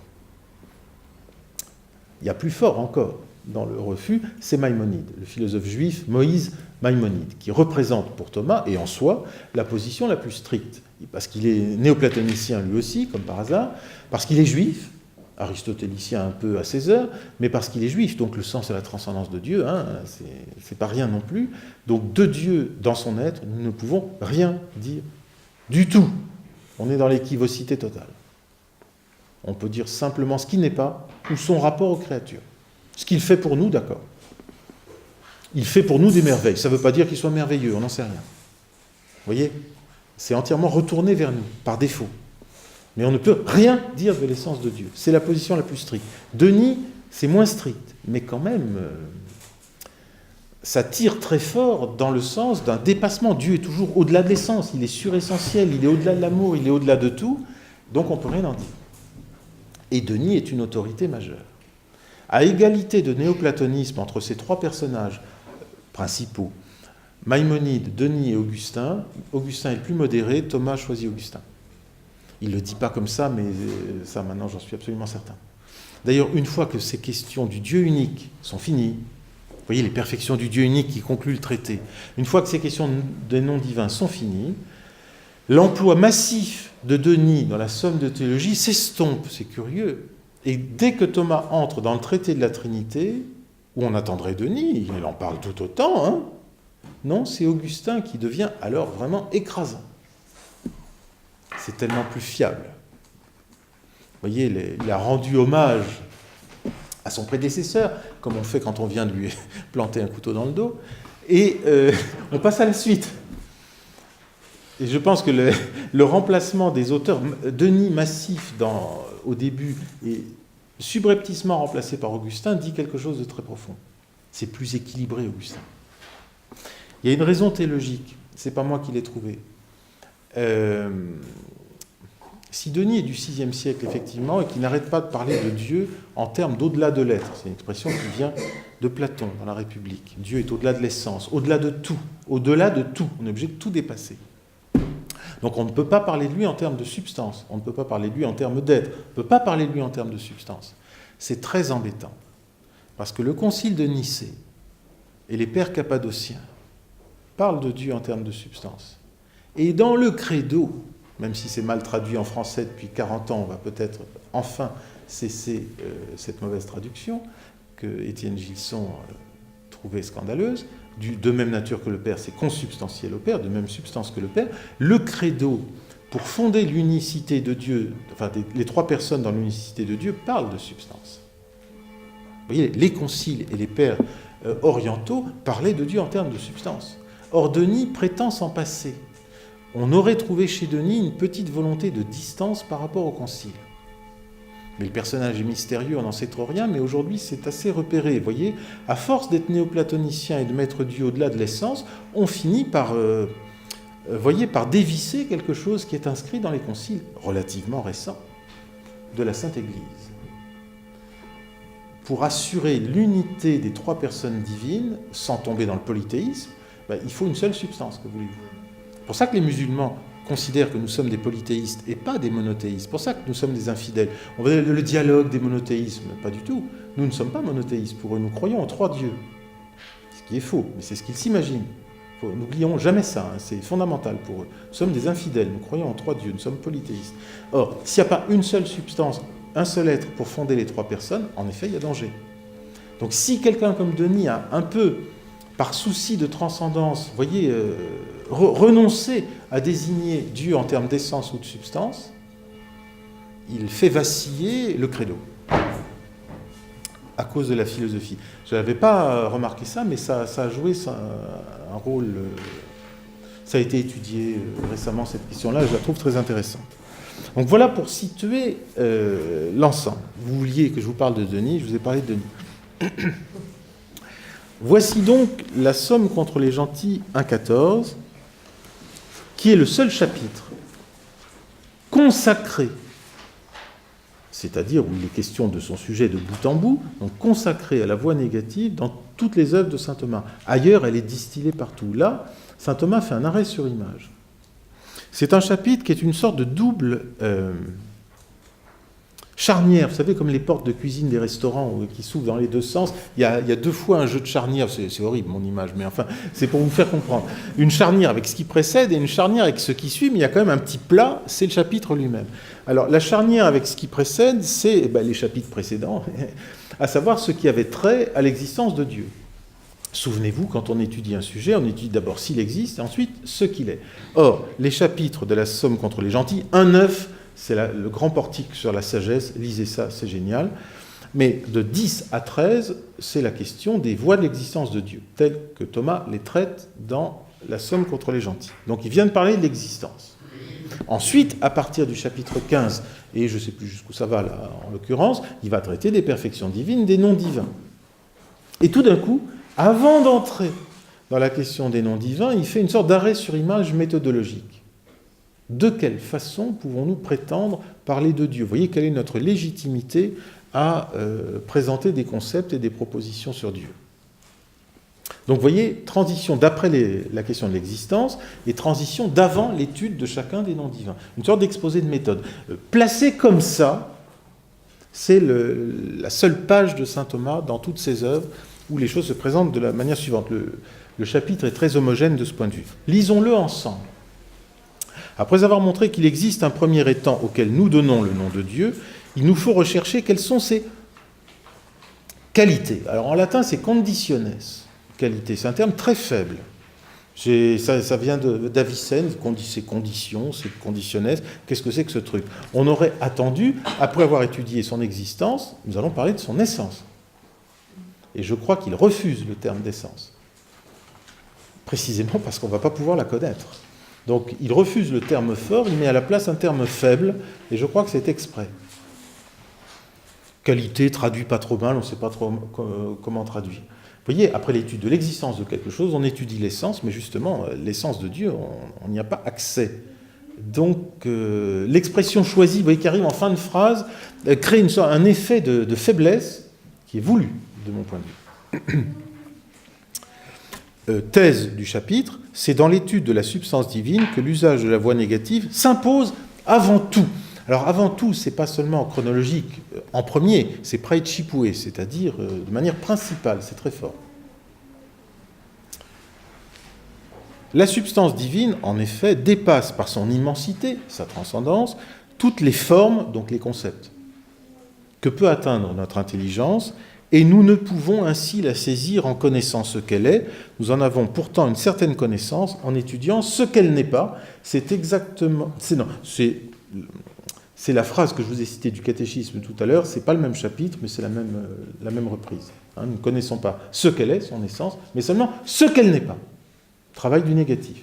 Il y a plus fort encore dans le refus, c'est Maïmonide, le philosophe juif Moïse Maïmonide, qui représente pour Thomas, et en soi, la position la plus stricte. Parce qu'il est néoplatonicien lui aussi, comme par hasard, parce qu'il est juif, aristotélicien un peu à ses heures, mais parce qu'il est juif, donc le sens et la transcendance de Dieu, c'est pas rien non plus. Donc de Dieu dans son être, nous ne pouvons rien dire du tout. On est dans l'équivocité totale. On peut dire simplement ce qui n'est pas, ou son rapport aux créatures. Ce qu'il fait pour nous, d'accord. Il fait pour nous des merveilles. Ça ne veut pas dire qu'il soit merveilleux, on n'en sait rien. Vous voyez ? C'est entièrement retourné vers nous, par défaut. Mais on ne peut rien dire de l'essence de Dieu. C'est la position la plus stricte. Denis, c'est moins strict, mais quand même, ça tire très fort dans le sens d'un dépassement. Dieu est toujours au-delà de l'essence, il est suressentiel, il est au-delà de l'amour, il est au-delà de tout, donc on ne peut rien en dire. Et Denis est une autorité majeure. À égalité de néoplatonisme entre ces trois personnages principaux, Maïmonide, Denis et Augustin, Augustin est le plus modéré, Thomas choisit Augustin. Il ne le dit pas comme ça, mais ça maintenant j'en suis absolument certain. D'ailleurs, une fois que ces questions du Dieu unique sont finies, vous voyez les perfections du Dieu unique qui concluent le traité, une fois que ces questions des noms divins sont finies, l'emploi massif de Denis dans la somme de théologie s'estompe, c'est curieux. Et dès que Thomas entre dans le traité de la Trinité, où on attendrait Denis, il en parle tout autant, non, c'est Augustin qui devient alors vraiment écrasant. C'est tellement plus fiable. Vous voyez, il a rendu hommage à son prédécesseur, comme on fait quand on vient de lui planter un couteau dans le dos, et on passe à la suite. Et je pense que le remplacement des auteurs, Denis massif au début et subrepticement remplacé par Augustin, dit quelque chose de très profond. C'est plus équilibré, Augustin. Il y a une raison théologique, c'est pas moi qui l'ai trouvée. Si Denis est du VIe siècle, effectivement, et qu'il n'arrête pas de parler de Dieu en termes d'au-delà de l'être, c'est une expression qui vient de Platon dans la République. Dieu est au-delà de l'essence, au-delà de tout, au-delà de tout. On est obligé de tout dépasser. Donc on ne peut pas parler de lui en termes de substance, on ne peut pas parler de lui en termes d'être, on ne peut pas parler de lui en termes de substance. C'est très embêtant, parce que le concile de Nicée et les pères cappadociens parlent de Dieu en termes de substance. Et dans le credo, même si c'est mal traduit en français depuis 40 ans, on va peut-être enfin cesser cette mauvaise traduction que Étienne Gilson trouvait scandaleuse, de même nature que le Père, c'est consubstantiel au Père, de même substance que le Père. Le credo, pour fonder l'unicité de Dieu, enfin les trois personnes dans l'unicité de Dieu, parlent de substance. Vous voyez, les conciles et les pères orientaux parlaient de Dieu en termes de substance. Or, Denis prétend s'en passer. On aurait trouvé chez Denis une petite volonté de distance par rapport au concile. Mais le personnage est mystérieux, on n'en sait trop rien, mais aujourd'hui c'est assez repéré. Vous voyez, à force d'être néoplatonicien et de mettre Dieu au-delà de l'essence, on finit par, par dévisser quelque chose qui est inscrit dans les conciles relativement récents de la Sainte Église. Pour assurer l'unité des trois personnes divines, sans tomber dans le polythéisme, il faut une seule substance, que voulez-vous. C'est pour ça que les musulmans considèrent que nous sommes des polythéistes et pas des monothéistes. C'est pour ça que nous sommes des infidèles. On va dire le dialogue des monothéismes, pas du tout. Nous ne sommes pas monothéistes pour eux, nous croyons en trois dieux. Ce qui est faux, mais c'est ce qu'ils s'imaginent. N'oublions jamais ça, c'est fondamental pour eux. Nous sommes des infidèles, nous croyons en trois dieux, nous sommes polythéistes. Or, s'il n'y a pas une seule substance, un seul être pour fonder les trois personnes, en effet, il y a danger. Donc si quelqu'un comme Denis a un peu, par souci de transcendance, vous voyez, renoncer à désigner Dieu en termes d'essence ou de substance, il fait vaciller le credo à cause de la philosophie. Je n'avais pas remarqué ça, mais ça a joué un rôle. Ça a été étudié récemment, cette question-là, je la trouve très intéressante. Donc voilà pour situer l'ensemble. Vous vouliez que je vous parle de Denis, je vous ai parlé de Denis. Voici donc la Somme contre les gentils 1,14, qui est le seul chapitre consacré, c'est-à-dire où il est question de son sujet de bout en bout, donc consacré à la voie négative dans toutes les œuvres de saint Thomas. Ailleurs, elle est distillée partout. Là, saint Thomas fait un arrêt sur image. C'est un chapitre qui est une sorte de double charnière, vous savez, comme les portes de cuisine des restaurants qui s'ouvrent dans les deux sens. Il y a deux fois un jeu de charnière, c'est horrible mon image, mais enfin, c'est pour vous faire comprendre. Une charnière avec ce qui précède et une charnière avec ce qui suit, mais il y a quand même un petit plat, c'est le chapitre lui-même. Alors, la charnière avec ce qui précède, c'est les chapitres précédents, à savoir ce qui avait trait à l'existence de Dieu. Souvenez-vous, quand on étudie un sujet, on étudie d'abord s'il existe, et ensuite ce qu'il est. Or, les chapitres de la Somme contre les gentils, 1,9, c'est le grand portique sur la sagesse, lisez ça, c'est génial. Mais de 10 à 13, c'est la question des voies de l'existence de Dieu, telles que Thomas les traite dans la Somme contre les gentils. Donc il vient de parler de l'existence. Ensuite, à partir du chapitre 15, et je ne sais plus jusqu'où ça va là, en l'occurrence, il va traiter des perfections divines, des noms divins. Et tout d'un coup, avant d'entrer dans la question des noms divins, il fait une sorte d'arrêt sur image méthodologique. De quelle façon pouvons-nous prétendre parler de Dieu ? Vous voyez, quelle est notre légitimité à présenter des concepts et des propositions sur Dieu. Donc vous voyez, transition d'après la question de l'existence et transition d'avant l'étude de chacun des noms divins. Une sorte d'exposé de méthode. Placé comme ça, c'est la seule page de saint Thomas dans toutes ses œuvres où les choses se présentent de la manière suivante. Le chapitre est très homogène de ce point de vue. Lisons-le ensemble. Après avoir montré qu'il existe un premier étant auquel nous donnons le nom de Dieu, il nous faut rechercher quelles sont ses qualités. Alors en latin, c'est conditiones, qualité. C'est un terme très faible. Ça vient d'Avicenne, c'est condition, c'est conditiones. Qu'est-ce que c'est que ce truc ? On aurait attendu, après avoir étudié son existence, nous allons parler de son essence. Et je crois qu'il refuse le terme d'essence. Précisément parce qu'on ne va pas pouvoir la connaître. Donc il refuse le terme fort, il met à la place un terme faible, et je crois que c'est exprès. Qualité traduit pas trop mal, on ne sait pas trop comment traduire. Vous voyez, après l'étude de l'existence de quelque chose, on étudie l'essence, mais justement, l'essence de Dieu, on n'y a pas accès Donc, l'expression choisie, vous voyez, qui arrive en fin de phrase, crée un effet de faiblesse qui est voulu, de mon point de vue. Thèse du chapitre, c'est dans l'étude de la substance divine que l'usage de la voix négative s'impose avant tout. Alors avant tout, c'est pas seulement chronologique, en premier, c'est praechipue, c'est-à-dire de manière principale, c'est très fort. La substance divine, en effet, dépasse par son immensité, sa transcendance, toutes les formes, donc les concepts, que peut atteindre notre intelligence, et nous ne pouvons ainsi la saisir en connaissant ce qu'elle est. Nous en avons pourtant une certaine connaissance en étudiant ce qu'elle n'est pas. C'est exactement... C'est la phrase que je vous ai citée du catéchisme tout à l'heure, c'est pas le même chapitre, mais c'est la même reprise. Nous ne connaissons pas ce qu'elle est, son essence, mais seulement ce qu'elle n'est pas. Travail du négatif.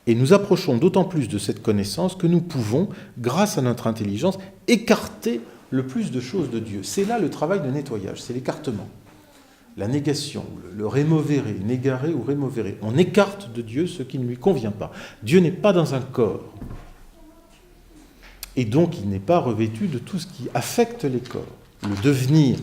Et nous approchons d'autant plus de cette connaissance que nous pouvons, grâce à notre intelligence, écarter le plus de choses de Dieu. C'est là le travail de nettoyage, c'est l'écartement. La négation, le removere, negare ou removere. On écarte de Dieu ce qui ne lui convient pas. Dieu n'est pas dans un corps. Et donc il n'est pas revêtu de tout ce qui affecte les corps. Le devenir,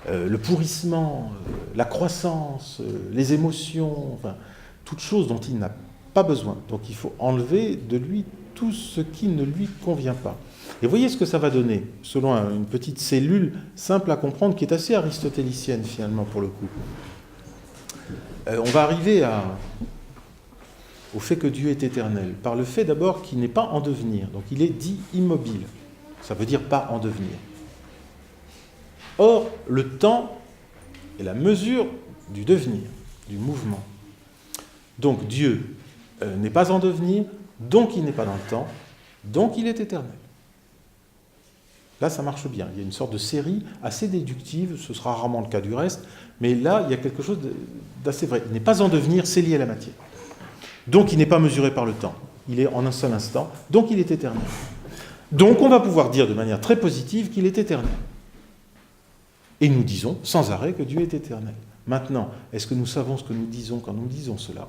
le pourrissement, la croissance, les émotions, enfin, toutes choses dont il n'a pas besoin. Donc il faut enlever de lui tout ce qui ne lui convient pas. Et voyez ce que ça va donner, selon une petite cellule simple à comprendre, qui est assez aristotélicienne finalement pour le coup. On va arriver au fait que Dieu est éternel, par le fait d'abord qu'il n'est pas en devenir, donc il est dit immobile, ça veut dire pas en devenir. Or, le temps est la mesure du devenir, du mouvement. Donc Dieu n'est pas en devenir, donc il n'est pas dans le temps, donc il est éternel. Là, ça marche bien. Il y a une sorte de série assez déductive, ce sera rarement le cas du reste, mais là, il y a quelque chose d'assez vrai. Il n'est pas en devenir, c'est lié à la matière. Donc, il n'est pas mesuré par le temps. Il est en un seul instant, donc il est éternel. Donc, on va pouvoir dire de manière très positive qu'il est éternel. Et nous disons sans arrêt que Dieu est éternel. Maintenant, est-ce que nous savons ce que nous disons quand nous disons cela ?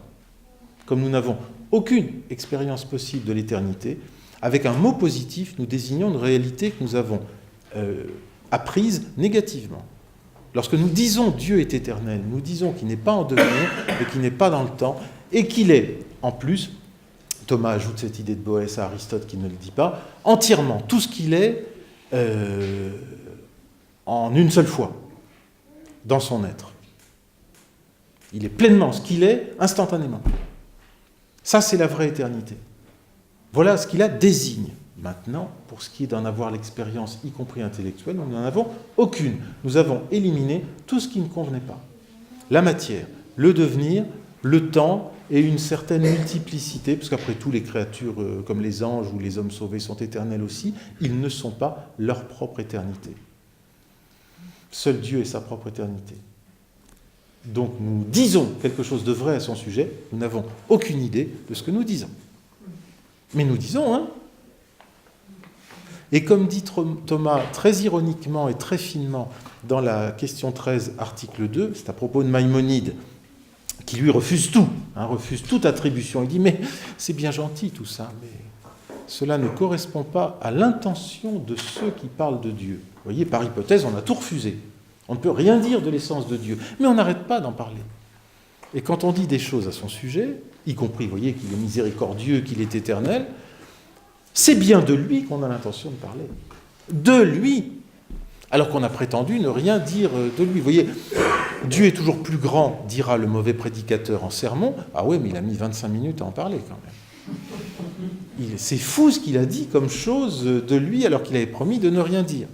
Comme nous n'avons aucune expérience possible de l'éternité, avec un mot positif, nous désignons une réalité que nous avons apprise négativement. Lorsque nous disons Dieu est éternel, nous disons qu'il n'est pas en devenir et qu'il n'est pas dans le temps et qu'il est, en plus, Thomas ajoute cette idée de Boès à Aristote qui ne le dit pas, entièrement tout ce qu'il est en une seule fois, dans son être. Il est pleinement ce qu'il est instantanément. Ça, c'est la vraie éternité. Voilà ce qu'il a désigne. Maintenant, pour ce qui est d'en avoir l'expérience, y compris intellectuelle, nous n'en avons aucune. Nous avons éliminé tout ce qui ne convenait pas. La matière, le devenir, le temps et une certaine multiplicité, parce qu'après tout, les créatures comme les anges ou les hommes sauvés sont éternels aussi, ils ne sont pas leur propre éternité. Seul Dieu est sa propre éternité. Donc nous disons quelque chose de vrai à son sujet, nous n'avons aucune idée de ce que nous disons. Mais nous disons, hein. Et comme dit Thomas très ironiquement et très finement dans la question 13, article 2, c'est à propos de Maïmonide, qui lui refuse tout, refuse toute attribution. Il dit, mais c'est bien gentil tout ça, mais cela ne correspond pas à l'intention de ceux qui parlent de Dieu. Vous voyez, par hypothèse, on a tout refusé. On ne peut rien dire de l'essence de Dieu, mais on n'arrête pas d'en parler. Et quand on dit des choses à son sujet, y compris, vous voyez, qu'il est miséricordieux, qu'il est éternel, c'est bien de lui qu'on a l'intention de parler. De lui. Alors qu'on a prétendu ne rien dire de lui. Vous voyez, Dieu est toujours plus grand, dira le mauvais prédicateur en sermon. Ah ouais, mais il a mis 25 minutes à en parler quand même. C'est fou ce qu'il a dit comme chose de lui alors qu'il avait promis de ne rien dire.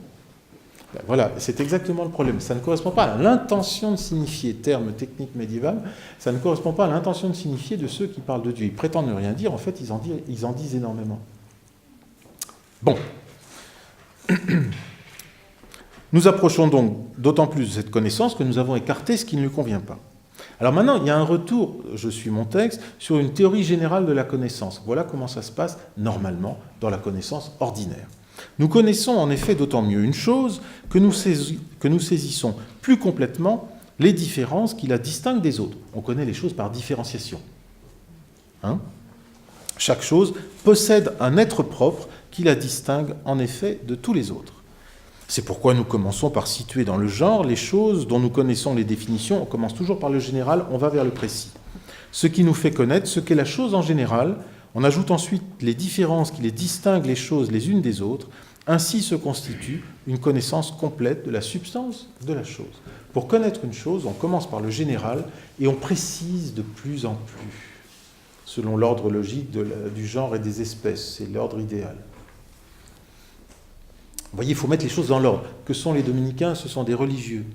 Ben voilà, c'est exactement le problème. Ça ne correspond pas à l'intention de signifier, terme technique médiéval, ça ne correspond pas à l'intention de signifier de ceux qui parlent de Dieu. Ils prétendent ne rien dire, en fait, ils en disent énormément. Bon. Nous approchons donc d'autant plus de cette connaissance que nous avons écarté ce qui ne lui convient pas. Alors maintenant, il y a un retour, je suis mon texte, sur une théorie générale de la connaissance. Voilà comment ça se passe normalement dans la connaissance ordinaire. Nous connaissons en effet d'autant mieux une chose que nous saisissons plus complètement les différences qui la distinguent des autres. On connaît les choses par différenciation. Chaque chose possède un être propre qui la distingue en effet de tous les autres. C'est pourquoi nous commençons par situer dans le genre les choses dont nous connaissons les définitions. On commence toujours par le général, on va vers le précis. Ce qui nous fait connaître ce qu'est la chose en général. On ajoute ensuite les différences qui les distinguent les choses les unes des autres. Ainsi se constitue une connaissance complète de la substance de la chose. Pour connaître une chose, on commence par le général et on précise de plus en plus, selon l'ordre logique du genre et des espèces. C'est l'ordre idéal. Vous voyez, il faut mettre les choses dans l'ordre. Que sont les dominicains? Ce sont des religieux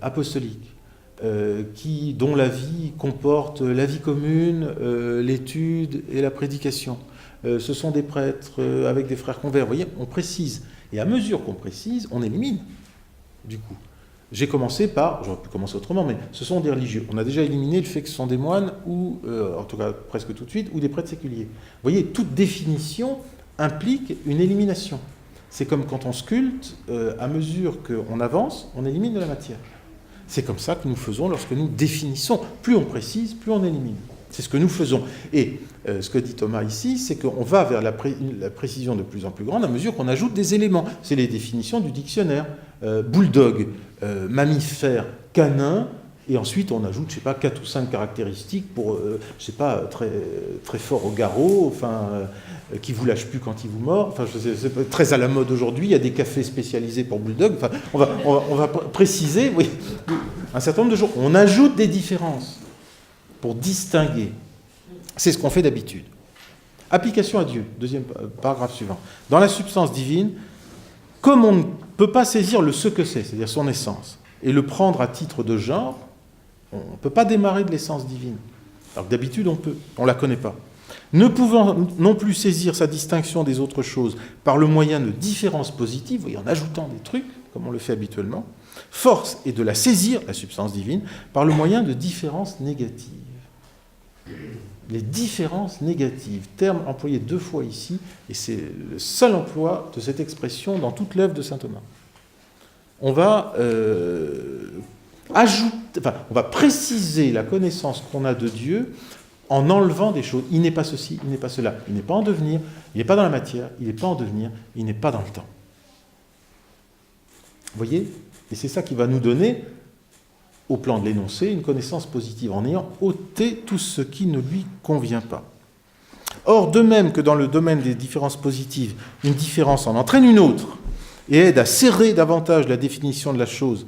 apostoliques, dont la vie comporte la vie commune, l'étude et la prédication. Ce sont des prêtres avec des frères convers. Vous voyez, on précise. Et à mesure qu'on précise, on élimine, du coup. J'ai commencé par, j'aurais pu commencer autrement, mais ce sont des religieux. On a déjà éliminé le fait que ce sont des moines, ou, en tout cas presque tout de suite, ou des prêtres séculiers. Vous voyez, toute définition implique une élimination. C'est comme quand on sculpte, à mesure qu'on avance, on élimine de la matière. C'est comme ça que nous faisons lorsque nous définissons. Plus on précise, plus on élimine. C'est ce que nous faisons. Et ce que dit Thomas ici, c'est qu'on va vers la précision de plus en plus grande à mesure qu'on ajoute des éléments. C'est les définitions du dictionnaire. Bulldog, mammifère, canin, et ensuite on ajoute, je ne sais pas, 4 ou 5 caractéristiques pour, je ne sais pas, très, très fort au garrot, enfin, qui ne vous lâche plus quand il vous mord. Enfin, c'est très à la mode aujourd'hui, il y a des cafés spécialisés pour Bulldog. Enfin, on va préciser, oui, un certain nombre de choses. On ajoute des différences pour distinguer. C'est ce qu'on fait d'habitude. Application à Dieu, deuxième paragraphe suivant. Dans la substance divine, comme on ne peut pas saisir le ce que c'est-à-dire son essence, et le prendre à titre de genre, on ne peut pas démarrer de l'essence divine. Alors que d'habitude, on peut, on ne la connaît pas. Ne pouvant non plus saisir sa distinction des autres choses par le moyen de différences positives, en ajoutant des trucs, comme on le fait habituellement, force est de la saisir, la substance divine, par le moyen de différences négatives. Les différences négatives, terme employé 2 fois ici, et c'est le seul emploi de cette expression dans toute l'œuvre de saint Thomas. On va on va préciser la connaissance qu'on a de Dieu en enlevant des choses. Il n'est pas ceci, il n'est pas cela, il n'est pas en devenir, il n'est pas dans la matière, il n'est pas en devenir, il n'est pas dans le temps. Vous voyez? Et c'est ça qui va nous donner, au plan de l'énoncé, une connaissance positive, en ayant ôté tout ce qui ne lui convient pas. Or, de même que dans le domaine des différences positives, une différence en entraîne une autre, et aide à serrer davantage la définition de la chose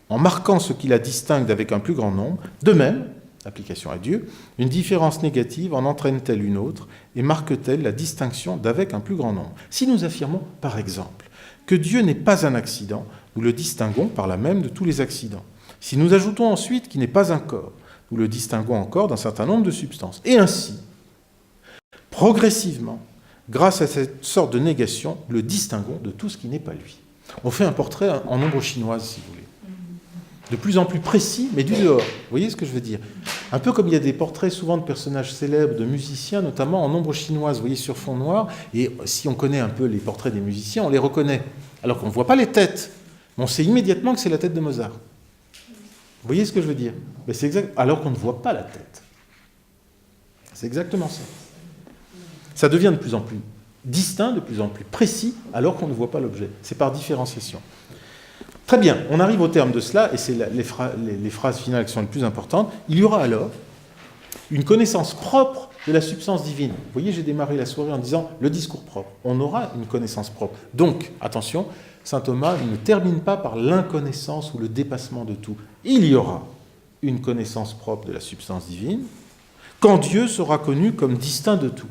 en marquant ce qui la distingue d'avec un plus grand nombre, de même, application à Dieu, une différence négative en entraîne-t-elle une autre et marque-t-elle la distinction d'avec un plus grand nombre. Si nous affirmons, par exemple, que Dieu n'est pas un accident, nous le distinguons par là même de tous les accidents. Si nous ajoutons ensuite qu'il n'est pas un corps, nous le distinguons encore d'un certain nombre de substances. Et ainsi, progressivement, grâce à cette sorte de négation, le distinguons de tout ce qui n'est pas lui. On fait un portrait en ombre chinoise, si vous voulez. De plus en plus précis, mais du dehors. Vous voyez ce que je veux dire? Un peu comme il y a des portraits souvent de personnages célèbres, de musiciens, notamment en ombre chinoise, vous voyez, sur fond noir. Et si on connaît un peu les portraits des musiciens, on les reconnaît. Alors qu'on ne voit pas les têtes. Mais on sait immédiatement que c'est la tête de Mozart. Vous voyez ce que je veux dire? Mais c'est exact, alors qu'on ne voit pas la tête. C'est exactement ça. Ça devient de plus en plus distinct, de plus en plus précis, alors qu'on ne voit pas l'objet. C'est par différenciation. Très bien, on arrive au terme de cela, et c'est les phrases finales qui sont les plus importantes. Il y aura alors une connaissance propre de la substance divine. Vous voyez, j'ai démarré la soirée en disant le discours propre. On aura une connaissance propre. Donc, attention, saint Thomas ne termine pas par l'inconnaissance ou le dépassement de tout. Il y aura une connaissance propre de la substance divine quand Dieu sera connu comme distinct de tout.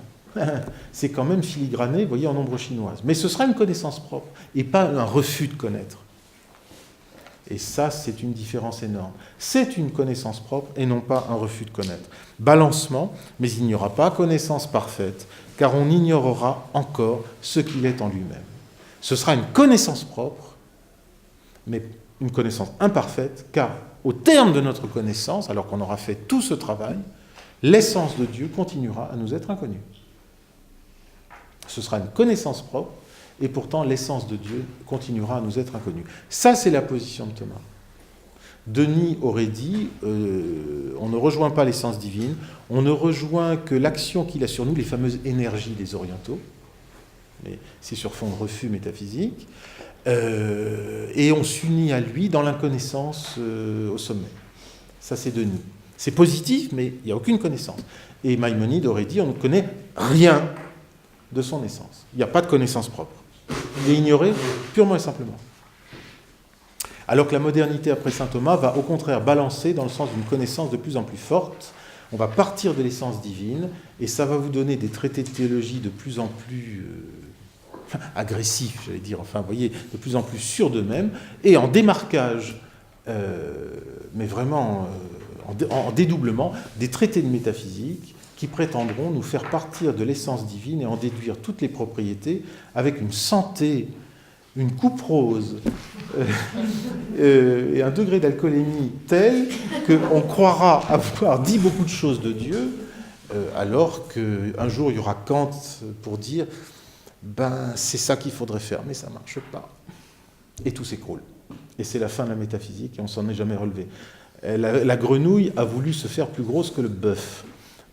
C'est quand même filigrané, vous voyez, en ombre chinoise. Mais ce sera une connaissance propre et pas un refus de connaître. Et ça, c'est une différence énorme. C'est une connaissance propre et non pas un refus de connaître. Balancement, mais il n'y aura pas connaissance parfaite, car on ignorera encore ce qu'il est en lui-même. Ce sera une connaissance propre, mais une connaissance imparfaite, car au terme de notre connaissance, alors qu'on aura fait tout ce travail, l'essence de Dieu continuera à nous être inconnue. Ce sera une connaissance propre, et pourtant l'essence de Dieu continuera à nous être inconnue. Ça, c'est la position de Thomas. Denis aurait dit, on ne rejoint pas l'essence divine, on ne rejoint que l'action qu'il a sur nous, les fameuses énergies des orientaux, mais c'est sur fond de refus métaphysique, et on s'unit à lui dans l'inconnaissance au sommet. Ça, c'est Denis. C'est positif, mais il n'y a aucune connaissance. Et Maïmonide aurait dit, on ne connaît rien de son essence. Il n'y a pas de connaissance propre. Il est ignoré purement et simplement. Alors que la modernité après saint Thomas va au contraire balancer dans le sens d'une connaissance de plus en plus forte. On va partir de l'essence divine et ça va vous donner des traités de théologie de plus en plus agressifs, j'allais dire, enfin, vous voyez, de plus en plus sûrs d'eux-mêmes et en démarquage, mais vraiment en dédoublement, des traités de métaphysique qui prétendront nous faire partir de l'essence divine et en déduire toutes les propriétés avec une santé, une coupe rose et un degré d'alcoolémie tel qu'on croira avoir dit beaucoup de choses de Dieu, alors qu'un jour il y aura Kant pour dire c'est ça qu'il faudrait faire, mais ça ne marche pas. Et tout s'écroule. Et c'est la fin de la métaphysique et on ne s'en est jamais relevé. La grenouille a voulu se faire plus grosse que le bœuf.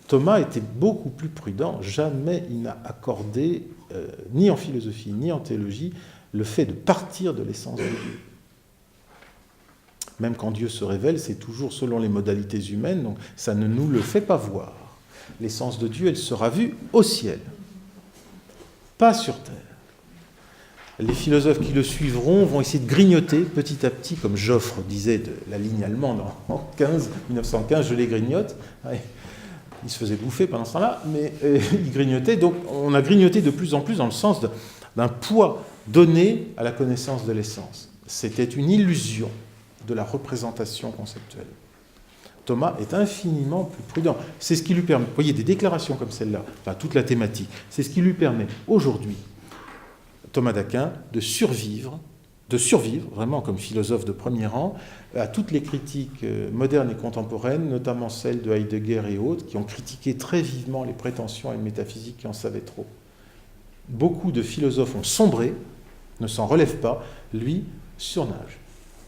Thomas était beaucoup plus prudent. Jamais il n'a accordé, ni en philosophie, ni en théologie, le fait de partir de l'essence de Dieu. Même quand Dieu se révèle, c'est toujours selon les modalités humaines, donc ça ne nous le fait pas voir. L'essence de Dieu, elle sera vue au ciel, pas sur terre. Les philosophes qui le suivront vont essayer de grignoter petit à petit, comme Joffre disait de la ligne allemande en 1915, je les grignote. Il se faisait bouffer pendant ce temps-là, mais il grignotait. Donc on a grignoté de plus en plus dans le sens d'un poids donné à la connaissance de l'essence. C'était une illusion de la représentation conceptuelle. Thomas est infiniment plus prudent. C'est ce qui lui permet, vous voyez, des déclarations comme celle-là, enfin toute la thématique, c'est ce qui lui permet aujourd'hui, Thomas d'Aquin, de survivre vraiment comme philosophe de premier rang, à toutes les critiques modernes et contemporaines, notamment celles de Heidegger et autres, qui ont critiqué très vivement les prétentions à une métaphysique qui en savait trop. Beaucoup de philosophes ont sombré, ne s'en relèvent pas, lui surnage.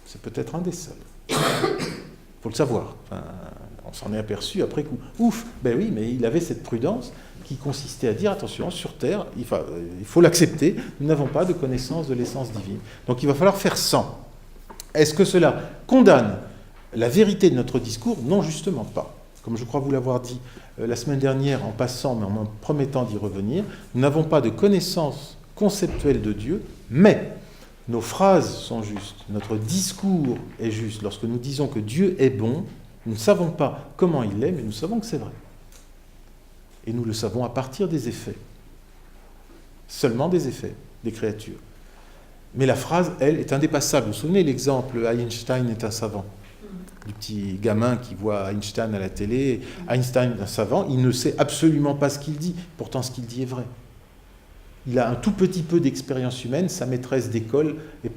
C'est peut-être un des seuls. Il faut le savoir. Enfin, on s'en est aperçu après coup. Ouf, ben oui, mais il avait cette prudence qui consistait à dire, attention, sur Terre, il faut l'accepter, nous n'avons pas de connaissance de l'essence divine. Donc il va falloir faire sans. Est-ce que cela condamne la vérité de notre discours? Non, justement pas. Comme je crois vous l'avoir dit la semaine dernière en passant, mais en me promettant d'y revenir, nous n'avons pas de connaissance conceptuelle de Dieu, mais nos phrases sont justes, notre discours est juste. Lorsque nous disons que Dieu est bon, nous ne savons pas comment il est, mais nous savons que c'est vrai. Et nous le savons à partir des effets. Seulement des effets des créatures. Mais la phrase, elle, est indépassable. Vous vous souvenez l'exemple « Einstein est un savant » du petit gamin qui voit Einstein à la télé. Einstein est un savant, il ne sait absolument pas ce qu'il dit. Pourtant, ce qu'il dit est vrai. Il a un tout petit peu d'expérience humaine. Sa maîtresse d'école est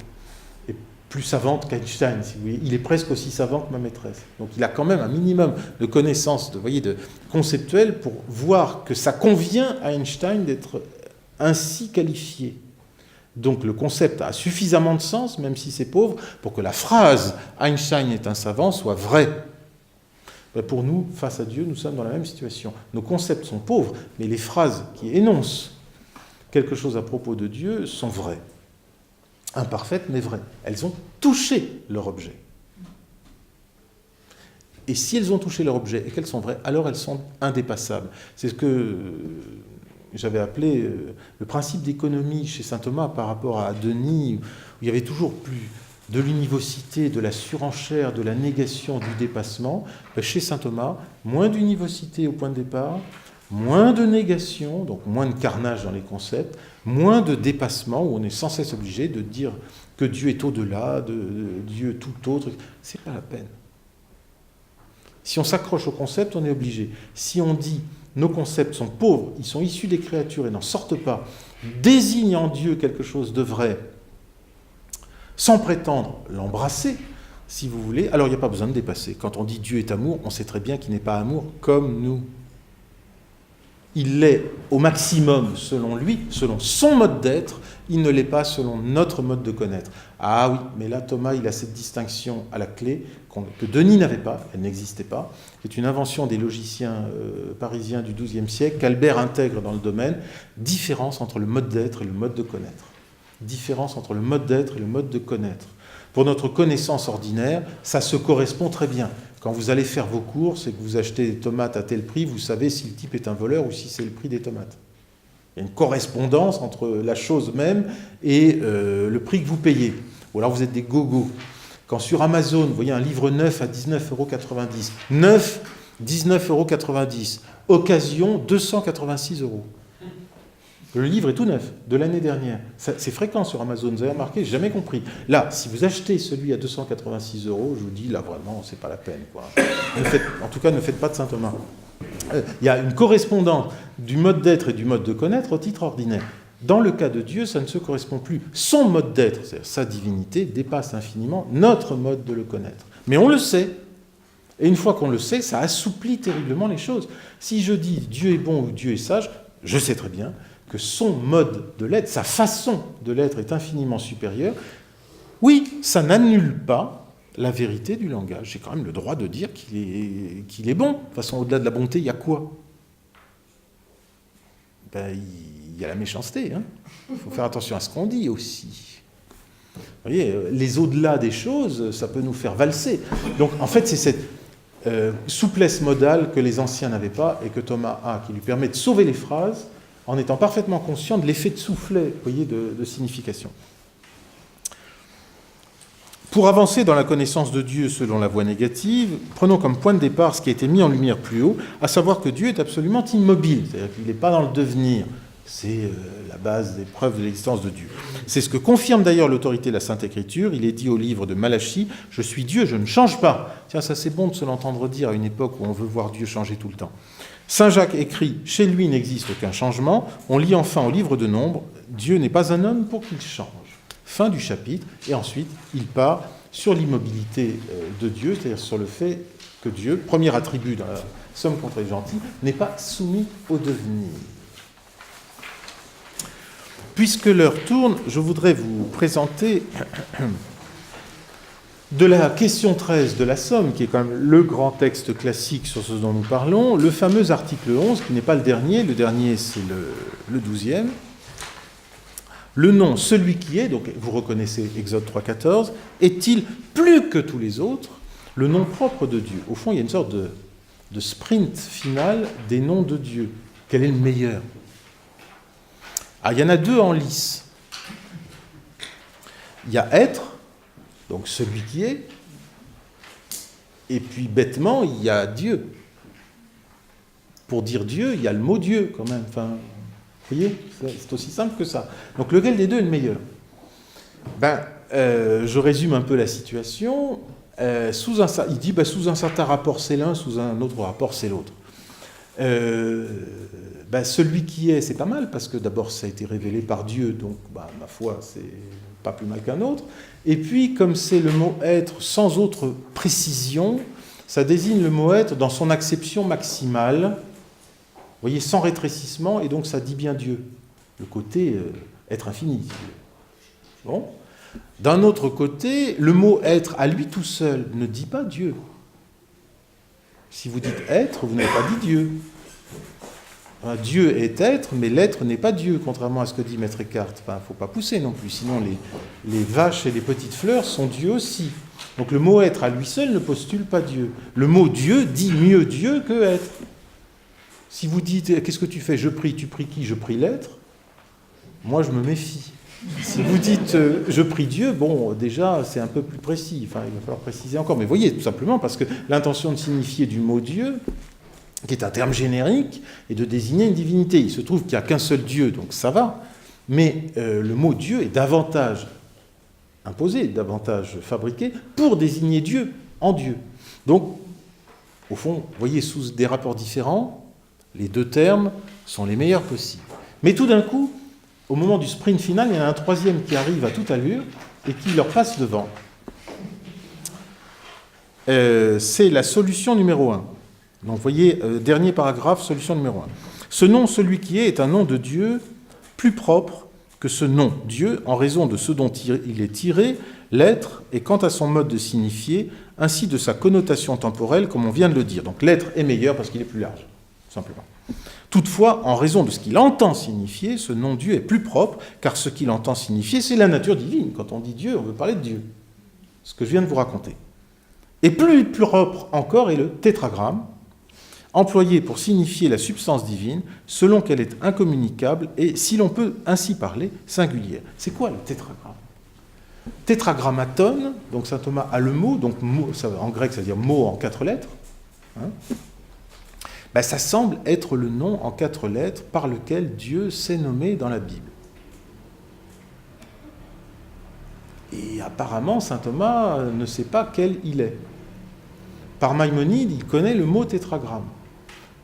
plus savante qu'Einstein, si vous voulez. Il est presque aussi savant que ma maîtresse. Donc il a quand même un minimum de connaissances, de conceptuelles pour voir que ça convient à Einstein d'être ainsi qualifié. Donc le concept a suffisamment de sens, même si c'est pauvre, pour que la phrase « Einstein est un savant » soit vraie. Pour nous, face à Dieu, nous sommes dans la même situation. Nos concepts sont pauvres, mais les phrases qui énoncent quelque chose à propos de Dieu sont vraies. Imparfaites, mais vraies. Elles ont touché leur objet. Et si elles ont touché leur objet et qu'elles sont vraies, alors elles sont indépassables. C'est ce que j'avais appelé le principe d'économie chez saint Thomas par rapport à Denis, où il y avait toujours plus de l'univocité, de la surenchère, de la négation, du dépassement. Chez saint Thomas, moins d'univocité au point de départ, moins de négation, donc moins de carnage dans les concepts, moins de dépassement, où on est sans cesse obligé de dire que Dieu est au-delà, de Dieu tout autre. C'est pas la peine. Si on s'accroche au concept, on est obligé. Si on dit nos concepts sont pauvres, ils sont issus des créatures et n'en sortent pas, désignent en Dieu quelque chose de vrai, sans prétendre l'embrasser, si vous voulez, alors il n'y a pas besoin de dépasser. Quand on dit Dieu est amour, on sait très bien qu'il n'est pas amour comme nous. il l'est au maximum selon lui, selon son mode d'être, il ne l'est pas selon notre mode de connaître. Ah oui, mais là Thomas, il a cette distinction à la clé que Denis n'avait pas, elle n'existait pas, qui est une invention des logiciens parisiens du XIIe siècle, qu'Albert intègre dans le domaine, différence entre le mode d'être et le mode de connaître. Différence entre le mode d'être et le mode de connaître. Pour notre connaissance ordinaire, ça se correspond très bien. Quand vous allez faire vos courses et que vous achetez des tomates à tel prix, vous savez si le type est un voleur ou si c'est le prix des tomates. Il y a une correspondance entre la chose même et le prix que vous payez. Ou alors vous êtes des gogos. Quand sur Amazon, vous voyez un livre neuf à 19,90 €. Neuf, 19,90 €. Occasion, 286 €. Le livre est tout neuf, de l'année dernière. C'est fréquent sur Amazon, vous avez remarqué, j'ai jamais compris. Là, si vous achetez celui à 286 €, je vous dis, là vraiment, c'est pas la peine, quoi. En tout cas, ne faites pas de Saint-Thomas. Il y a une correspondance du mode d'être et du mode de connaître au titre ordinaire. Dans le cas de Dieu, ça ne se correspond plus. Son mode d'être, c'est-à-dire sa divinité, dépasse infiniment notre mode de le connaître. Mais on le sait. Et une fois qu'on le sait, ça assouplit terriblement les choses. Si je dis Dieu est bon ou Dieu est sage, je sais très bien que son mode de l'être, sa façon de l'être est infiniment supérieure. Oui, ça n'annule pas la vérité du langage. J'ai quand même le droit de dire qu'il est bon. De toute façon, au-delà de la bonté, il y a quoi ? Il y a la méchanceté. Il faut faire attention à ce qu'on dit aussi. Vous voyez, les au-delà des choses, ça peut nous faire valser. Donc, en fait, c'est cette souplesse modale que les anciens n'avaient pas et que Thomas a, qui lui permet de sauver les phrases en étant parfaitement conscient de l'effet de soufflet, vous voyez, de signification. Pour avancer dans la connaissance de Dieu selon la voie négative, prenons comme point de départ ce qui a été mis en lumière plus haut, à savoir que Dieu est absolument immobile, c'est-à-dire qu'il n'est pas dans le devenir. C'est la base des preuves de l'existence de Dieu. C'est ce que confirme d'ailleurs l'autorité de la Sainte Écriture. Il est dit au livre de Malachie, « Je suis Dieu, je ne change pas ». Tiens, ça c'est bon de se l'entendre dire à une époque où on veut voir Dieu changer tout le temps. Saint Jacques écrit « Chez lui n'existe aucun changement ». On lit enfin au livre de Nombres « Dieu n'est pas un homme pour qu'il change ». Fin du chapitre, et ensuite il part sur l'immobilité de Dieu, c'est-à-dire sur le fait que Dieu, premier attribut dans la Somme contre les gentils, n'est pas soumis au devenir. Puisque l'heure tourne, je voudrais vous présenter de la question 13 de la Somme, qui est quand même le grand texte classique sur ce dont nous parlons, le fameux article 11, qui n'est pas le dernier c'est le 12e. Le nom « celui qui est », donc vous reconnaissez Exode 3,14, est-il plus que tous les autres le nom propre de Dieu ? Au fond, il y a une sorte de sprint final des noms de Dieu. Quel est le meilleur ? Ah, il y en a deux en lice. Il y a être, donc celui qui est, et puis bêtement, il y a Dieu. Pour dire Dieu, il y a le mot Dieu quand même. Enfin, vous voyez, c'est aussi simple que ça. Donc lequel des deux est le meilleur ? Je résume un peu la situation. Il dit sous un certain rapport c'est l'un, sous un autre rapport c'est l'autre. Celui qui est, c'est pas mal, parce que d'abord ça a été révélé par Dieu, donc ma foi, c'est pas plus mal qu'un autre. Et puis, comme c'est le mot être sans autre précision, ça désigne le mot être dans son acception maximale, vous voyez, sans rétrécissement, et donc ça dit bien Dieu, le côté être infini. Bon. D'un autre côté, le mot être à lui tout seul ne dit pas Dieu. Si vous dites être, vous n'avez pas dit Dieu. Dieu est être, mais l'être n'est pas Dieu, contrairement à ce que dit Maître Eckhart. Il ne faut pas pousser non plus, sinon les vaches et les petites fleurs sont Dieu aussi. Donc le mot être à lui seul ne postule pas Dieu. Le mot Dieu dit mieux Dieu que être. Si vous dites, qu'est-ce que tu fais ? Je prie, tu pries qui ? Je prie l'être. Moi, je me méfie. Si vous dites, je prie Dieu, bon, déjà, c'est un peu plus précis. Enfin, il va falloir préciser encore. Mais voyez, tout simplement, parce que l'intention de signifier du mot Dieu, qui est un terme générique, est de désigner une divinité. Il se trouve qu'il n'y a qu'un seul Dieu, donc ça va. Mais le mot Dieu est davantage imposé, davantage fabriqué, pour désigner Dieu en Dieu. Donc, au fond, vous voyez, sous des rapports différents, les deux termes sont les meilleurs possibles. Mais tout d'un coup, au moment du sprint final, il y en a un troisième qui arrive à toute allure et qui leur passe devant. C'est la solution numéro 1. Donc, vous voyez, dernier paragraphe, solution numéro 1. Ce nom, celui qui est un nom de Dieu plus propre que ce nom Dieu, en raison de ce dont il est tiré, l'être, et quant à son mode de signifier, ainsi de sa connotation temporelle, comme on vient de le dire. Donc l'être est meilleur parce qu'il est plus large, simplement. Toutefois, en raison de ce qu'il entend signifier, ce nom Dieu est plus propre, car ce qu'il entend signifier, c'est la nature divine. Quand on dit Dieu, on veut parler de Dieu. Ce que je viens de vous raconter. Et plus propre encore est le tétragramme, employé pour signifier la substance divine, selon qu'elle est incommunicable et, si l'on peut ainsi parler, singulière. C'est quoi le tétragramme? Tétragrammaton, donc saint Thomas a le mot, donc mot, ça, en grec ça veut dire mot en 4 lettres. Ça semble être le nom en 4 lettres par lequel Dieu s'est nommé dans la Bible. Et apparemment, saint Thomas ne sait pas quel il est. Par Maïmonide, il connaît le mot tétragramme.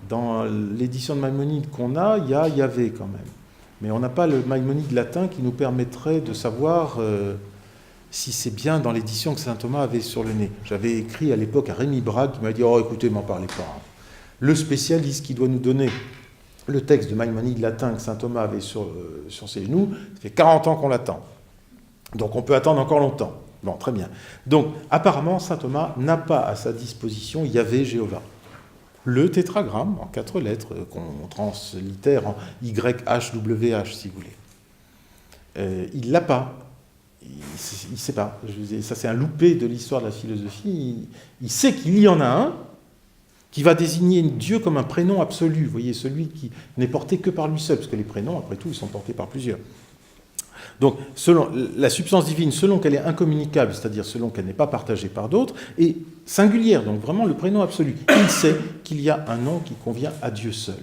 Dans l'édition de Maïmonide qu'on a, il y a Yahvé quand même. Mais on n'a pas le Maïmonide latin qui nous permettrait de savoir si c'est bien dans l'édition que saint Thomas avait sur le nez. J'avais écrit à l'époque à Rémi Brague qui m'a dit « Oh, écoutez, m'en parlez pas. » Le spécialiste qui doit nous donner le texte de Maïmonide latin que saint Thomas avait sur ses genoux, ça fait 40 ans qu'on l'attend. Donc on peut attendre encore longtemps. Bon, très bien. Donc, apparemment, saint Thomas n'a pas à sa disposition Yahvé, Jéhovah. Le tétragramme, en 4 lettres, qu'on translitère en YHWH, si vous voulez. Il ne l'a pas. Il ne sait pas. Ça, c'est un loupé de l'histoire de la philosophie. Il sait qu'il y en a un qui va désigner Dieu comme un prénom absolu. Vous voyez, celui qui n'est porté que par lui seul, parce que les prénoms, après tout, ils sont portés par plusieurs. Donc, selon la substance divine, selon qu'elle est incommunicable, c'est-à-dire selon qu'elle n'est pas partagée par d'autres, est singulière, donc vraiment le prénom absolu. Il sait qu'il y a un nom qui convient à Dieu seul.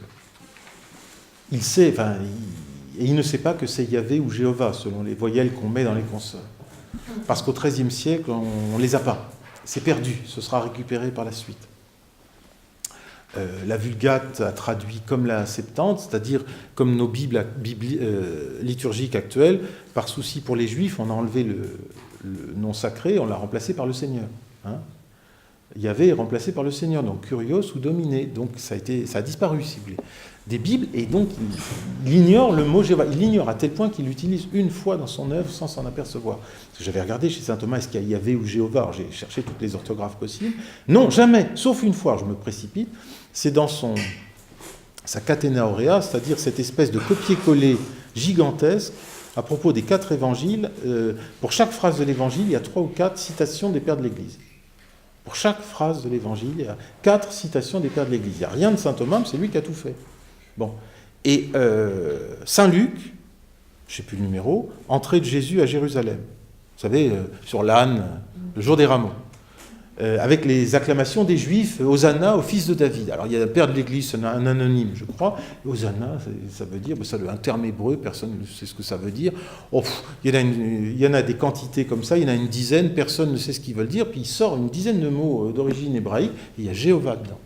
Il sait, et il ne sait pas que c'est Yahvé ou Jéhovah, selon les voyelles qu'on met dans les consonnes. Parce qu'au XIIIe siècle, on ne les a pas. C'est perdu, ce sera récupéré par la suite. La Vulgate a traduit comme la Septante, c'est-à-dire comme nos Bibles liturgiques actuelles. Par souci pour les Juifs, on a enlevé le nom sacré, on l'a remplacé par le Seigneur. Yahvé est remplacé par le Seigneur, donc Kurios ou Dominé. Donc ça a disparu, si vous voulez, des Bibles, et donc il ignore le mot Jéhovah. Il l'ignore à tel point qu'il l'utilise une fois dans son œuvre sans s'en apercevoir. Parce que j'avais regardé chez saint Thomas, est-ce qu'il y a Yahvé ou Jéhovah? Alors, j'ai cherché toutes les orthographes possibles. Non, jamais, sauf une fois, je me précipite. C'est dans sa Catena Aurea, c'est-à-dire cette espèce de copier-coller gigantesque à propos des 4 évangiles. Pour chaque phrase de l'évangile, il y a 3 ou 4 citations des pères de l'Église. Pour chaque phrase de l'évangile, il y a 4 citations des pères de l'Église. Il n'y a rien de saint Thomas, mais c'est lui qui a tout fait. Bon. Et saint Luc, je ne sais plus le numéro, entrée de Jésus à Jérusalem. Vous savez, sur l'âne, le jour des rameaux. Avec les acclamations des Juifs, Hosanna au fils de David. Alors il y a un père de l'Église, un anonyme, je crois. Hosanna, ça veut dire, un terme hébreu, personne ne sait ce que ça veut dire. Il y en a des quantités comme ça, il y en a une dizaine, personne ne sait ce qu'ils veulent dire, puis il sort une dizaine de mots d'origine hébraïque, et il y a Jéhovah dedans.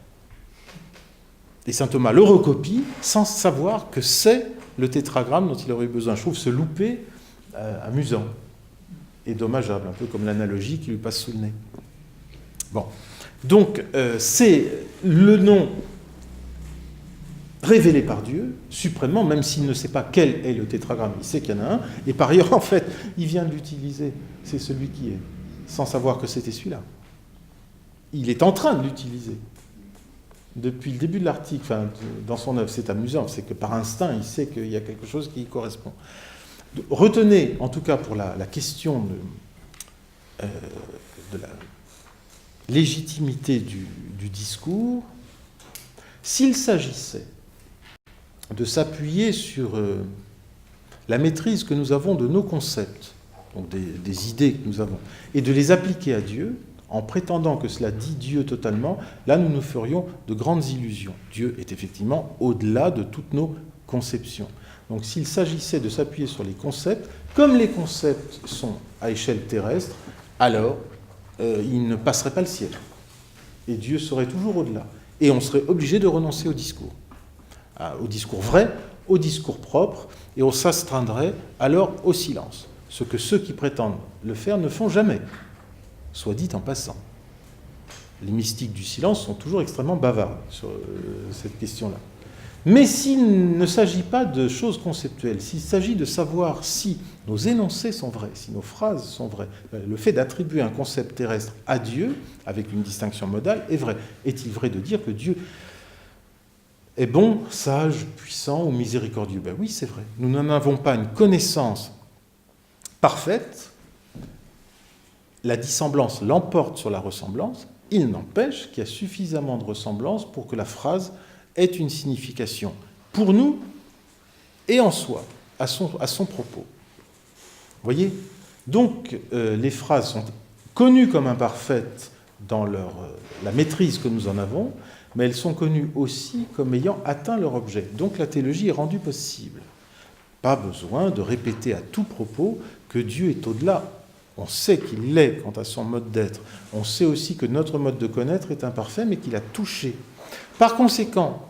Et saint Thomas le recopie sans savoir que c'est le tétragramme dont il aurait eu besoin. Je trouve ce loupé amusant et dommageable, un peu comme l'analogie qui lui passe sous le nez. Bon, donc c'est le nom révélé par Dieu, suprêmement, même s'il ne sait pas quel est le tétragramme, il sait qu'il y en a un, et par ailleurs, en fait, il vient de l'utiliser, c'est celui qui est, sans savoir que c'était celui-là. Il est en train de l'utiliser. Depuis le début de l'article, dans son œuvre, c'est amusant, c'est que par instinct, il sait qu'il y a quelque chose qui y correspond. Retenez, en tout cas pour la question de la légitimité du discours, s'il s'agissait de s'appuyer sur la maîtrise que nous avons de nos concepts, donc des idées que nous avons, et de les appliquer à Dieu, en prétendant que cela dit Dieu totalement, là nous nous ferions de grandes illusions. Dieu est effectivement au-delà de toutes nos conceptions. Donc s'il s'agissait de s'appuyer sur les concepts, comme les concepts sont à échelle terrestre, alors il ne passerait pas le ciel. Et Dieu serait toujours au-delà. Et on serait obligé de renoncer au discours vrai, au discours propre, et on s'astreindrait alors au silence. Ce que ceux qui prétendent le faire ne font jamais, soit dit en passant. Les mystiques du silence sont toujours extrêmement bavards sur cette question-là. Mais s'il ne s'agit pas de choses conceptuelles, s'il s'agit de savoir si nos énoncés sont vrais, si nos phrases sont vraies, le fait d'attribuer un concept terrestre à Dieu, avec une distinction modale, est vrai. Est-il vrai de dire que Dieu est bon, sage, puissant ou miséricordieux? Ben oui, c'est vrai. Nous n'en avons pas une connaissance parfaite. La dissemblance l'emporte sur la ressemblance. Il n'empêche qu'il y a suffisamment de ressemblance pour que la phrase ait une signification pour nous et en soi, à son propos. Vous voyez? Donc, les phrases sont connues comme imparfaites dans la maîtrise que nous en avons, mais elles sont connues aussi comme ayant atteint leur objet. Donc, la théologie est rendue possible. Pas besoin de répéter à tout propos que Dieu est au-delà. On sait qu'il l'est quant à son mode d'être. On sait aussi que notre mode de connaître est imparfait, mais qu'il a touché. Par conséquent,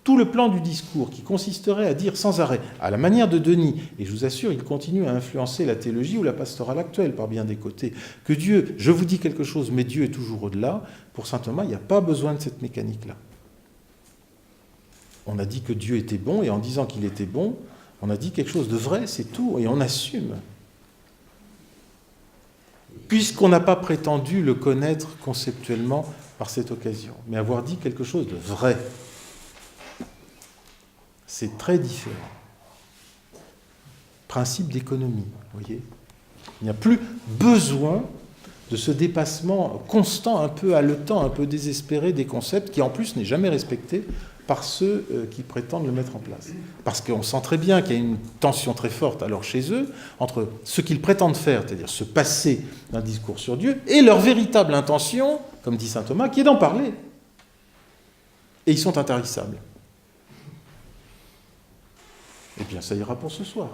tout le plan du discours qui consisterait à dire sans arrêt, à la manière de Denis, et je vous assure, il continue à influencer la théologie ou la pastorale actuelle par bien des côtés, que Dieu, je vous dis quelque chose, mais Dieu est toujours au-delà, pour saint Thomas, il n'y a pas besoin de cette mécanique-là. On a dit que Dieu était bon, et en disant qu'il était bon, on a dit quelque chose de vrai, c'est tout, et on assume. Puisqu'on n'a pas prétendu le connaître conceptuellement par cette occasion, mais avoir dit quelque chose de vrai. C'est très différent. Principe d'économie, vous voyez. Il n'y a plus besoin de ce dépassement constant, un peu haletant, un peu désespéré des concepts, qui en plus n'est jamais respecté par ceux qui prétendent le mettre en place. Parce qu'on sent très bien qu'il y a une tension très forte alors chez eux entre ce qu'ils prétendent faire, c'est-à-dire se passer d'un discours sur Dieu, et leur véritable intention, comme dit saint Thomas, qui est d'en parler. Et ils sont intarissables. Eh bien, ça ira pour ce soir.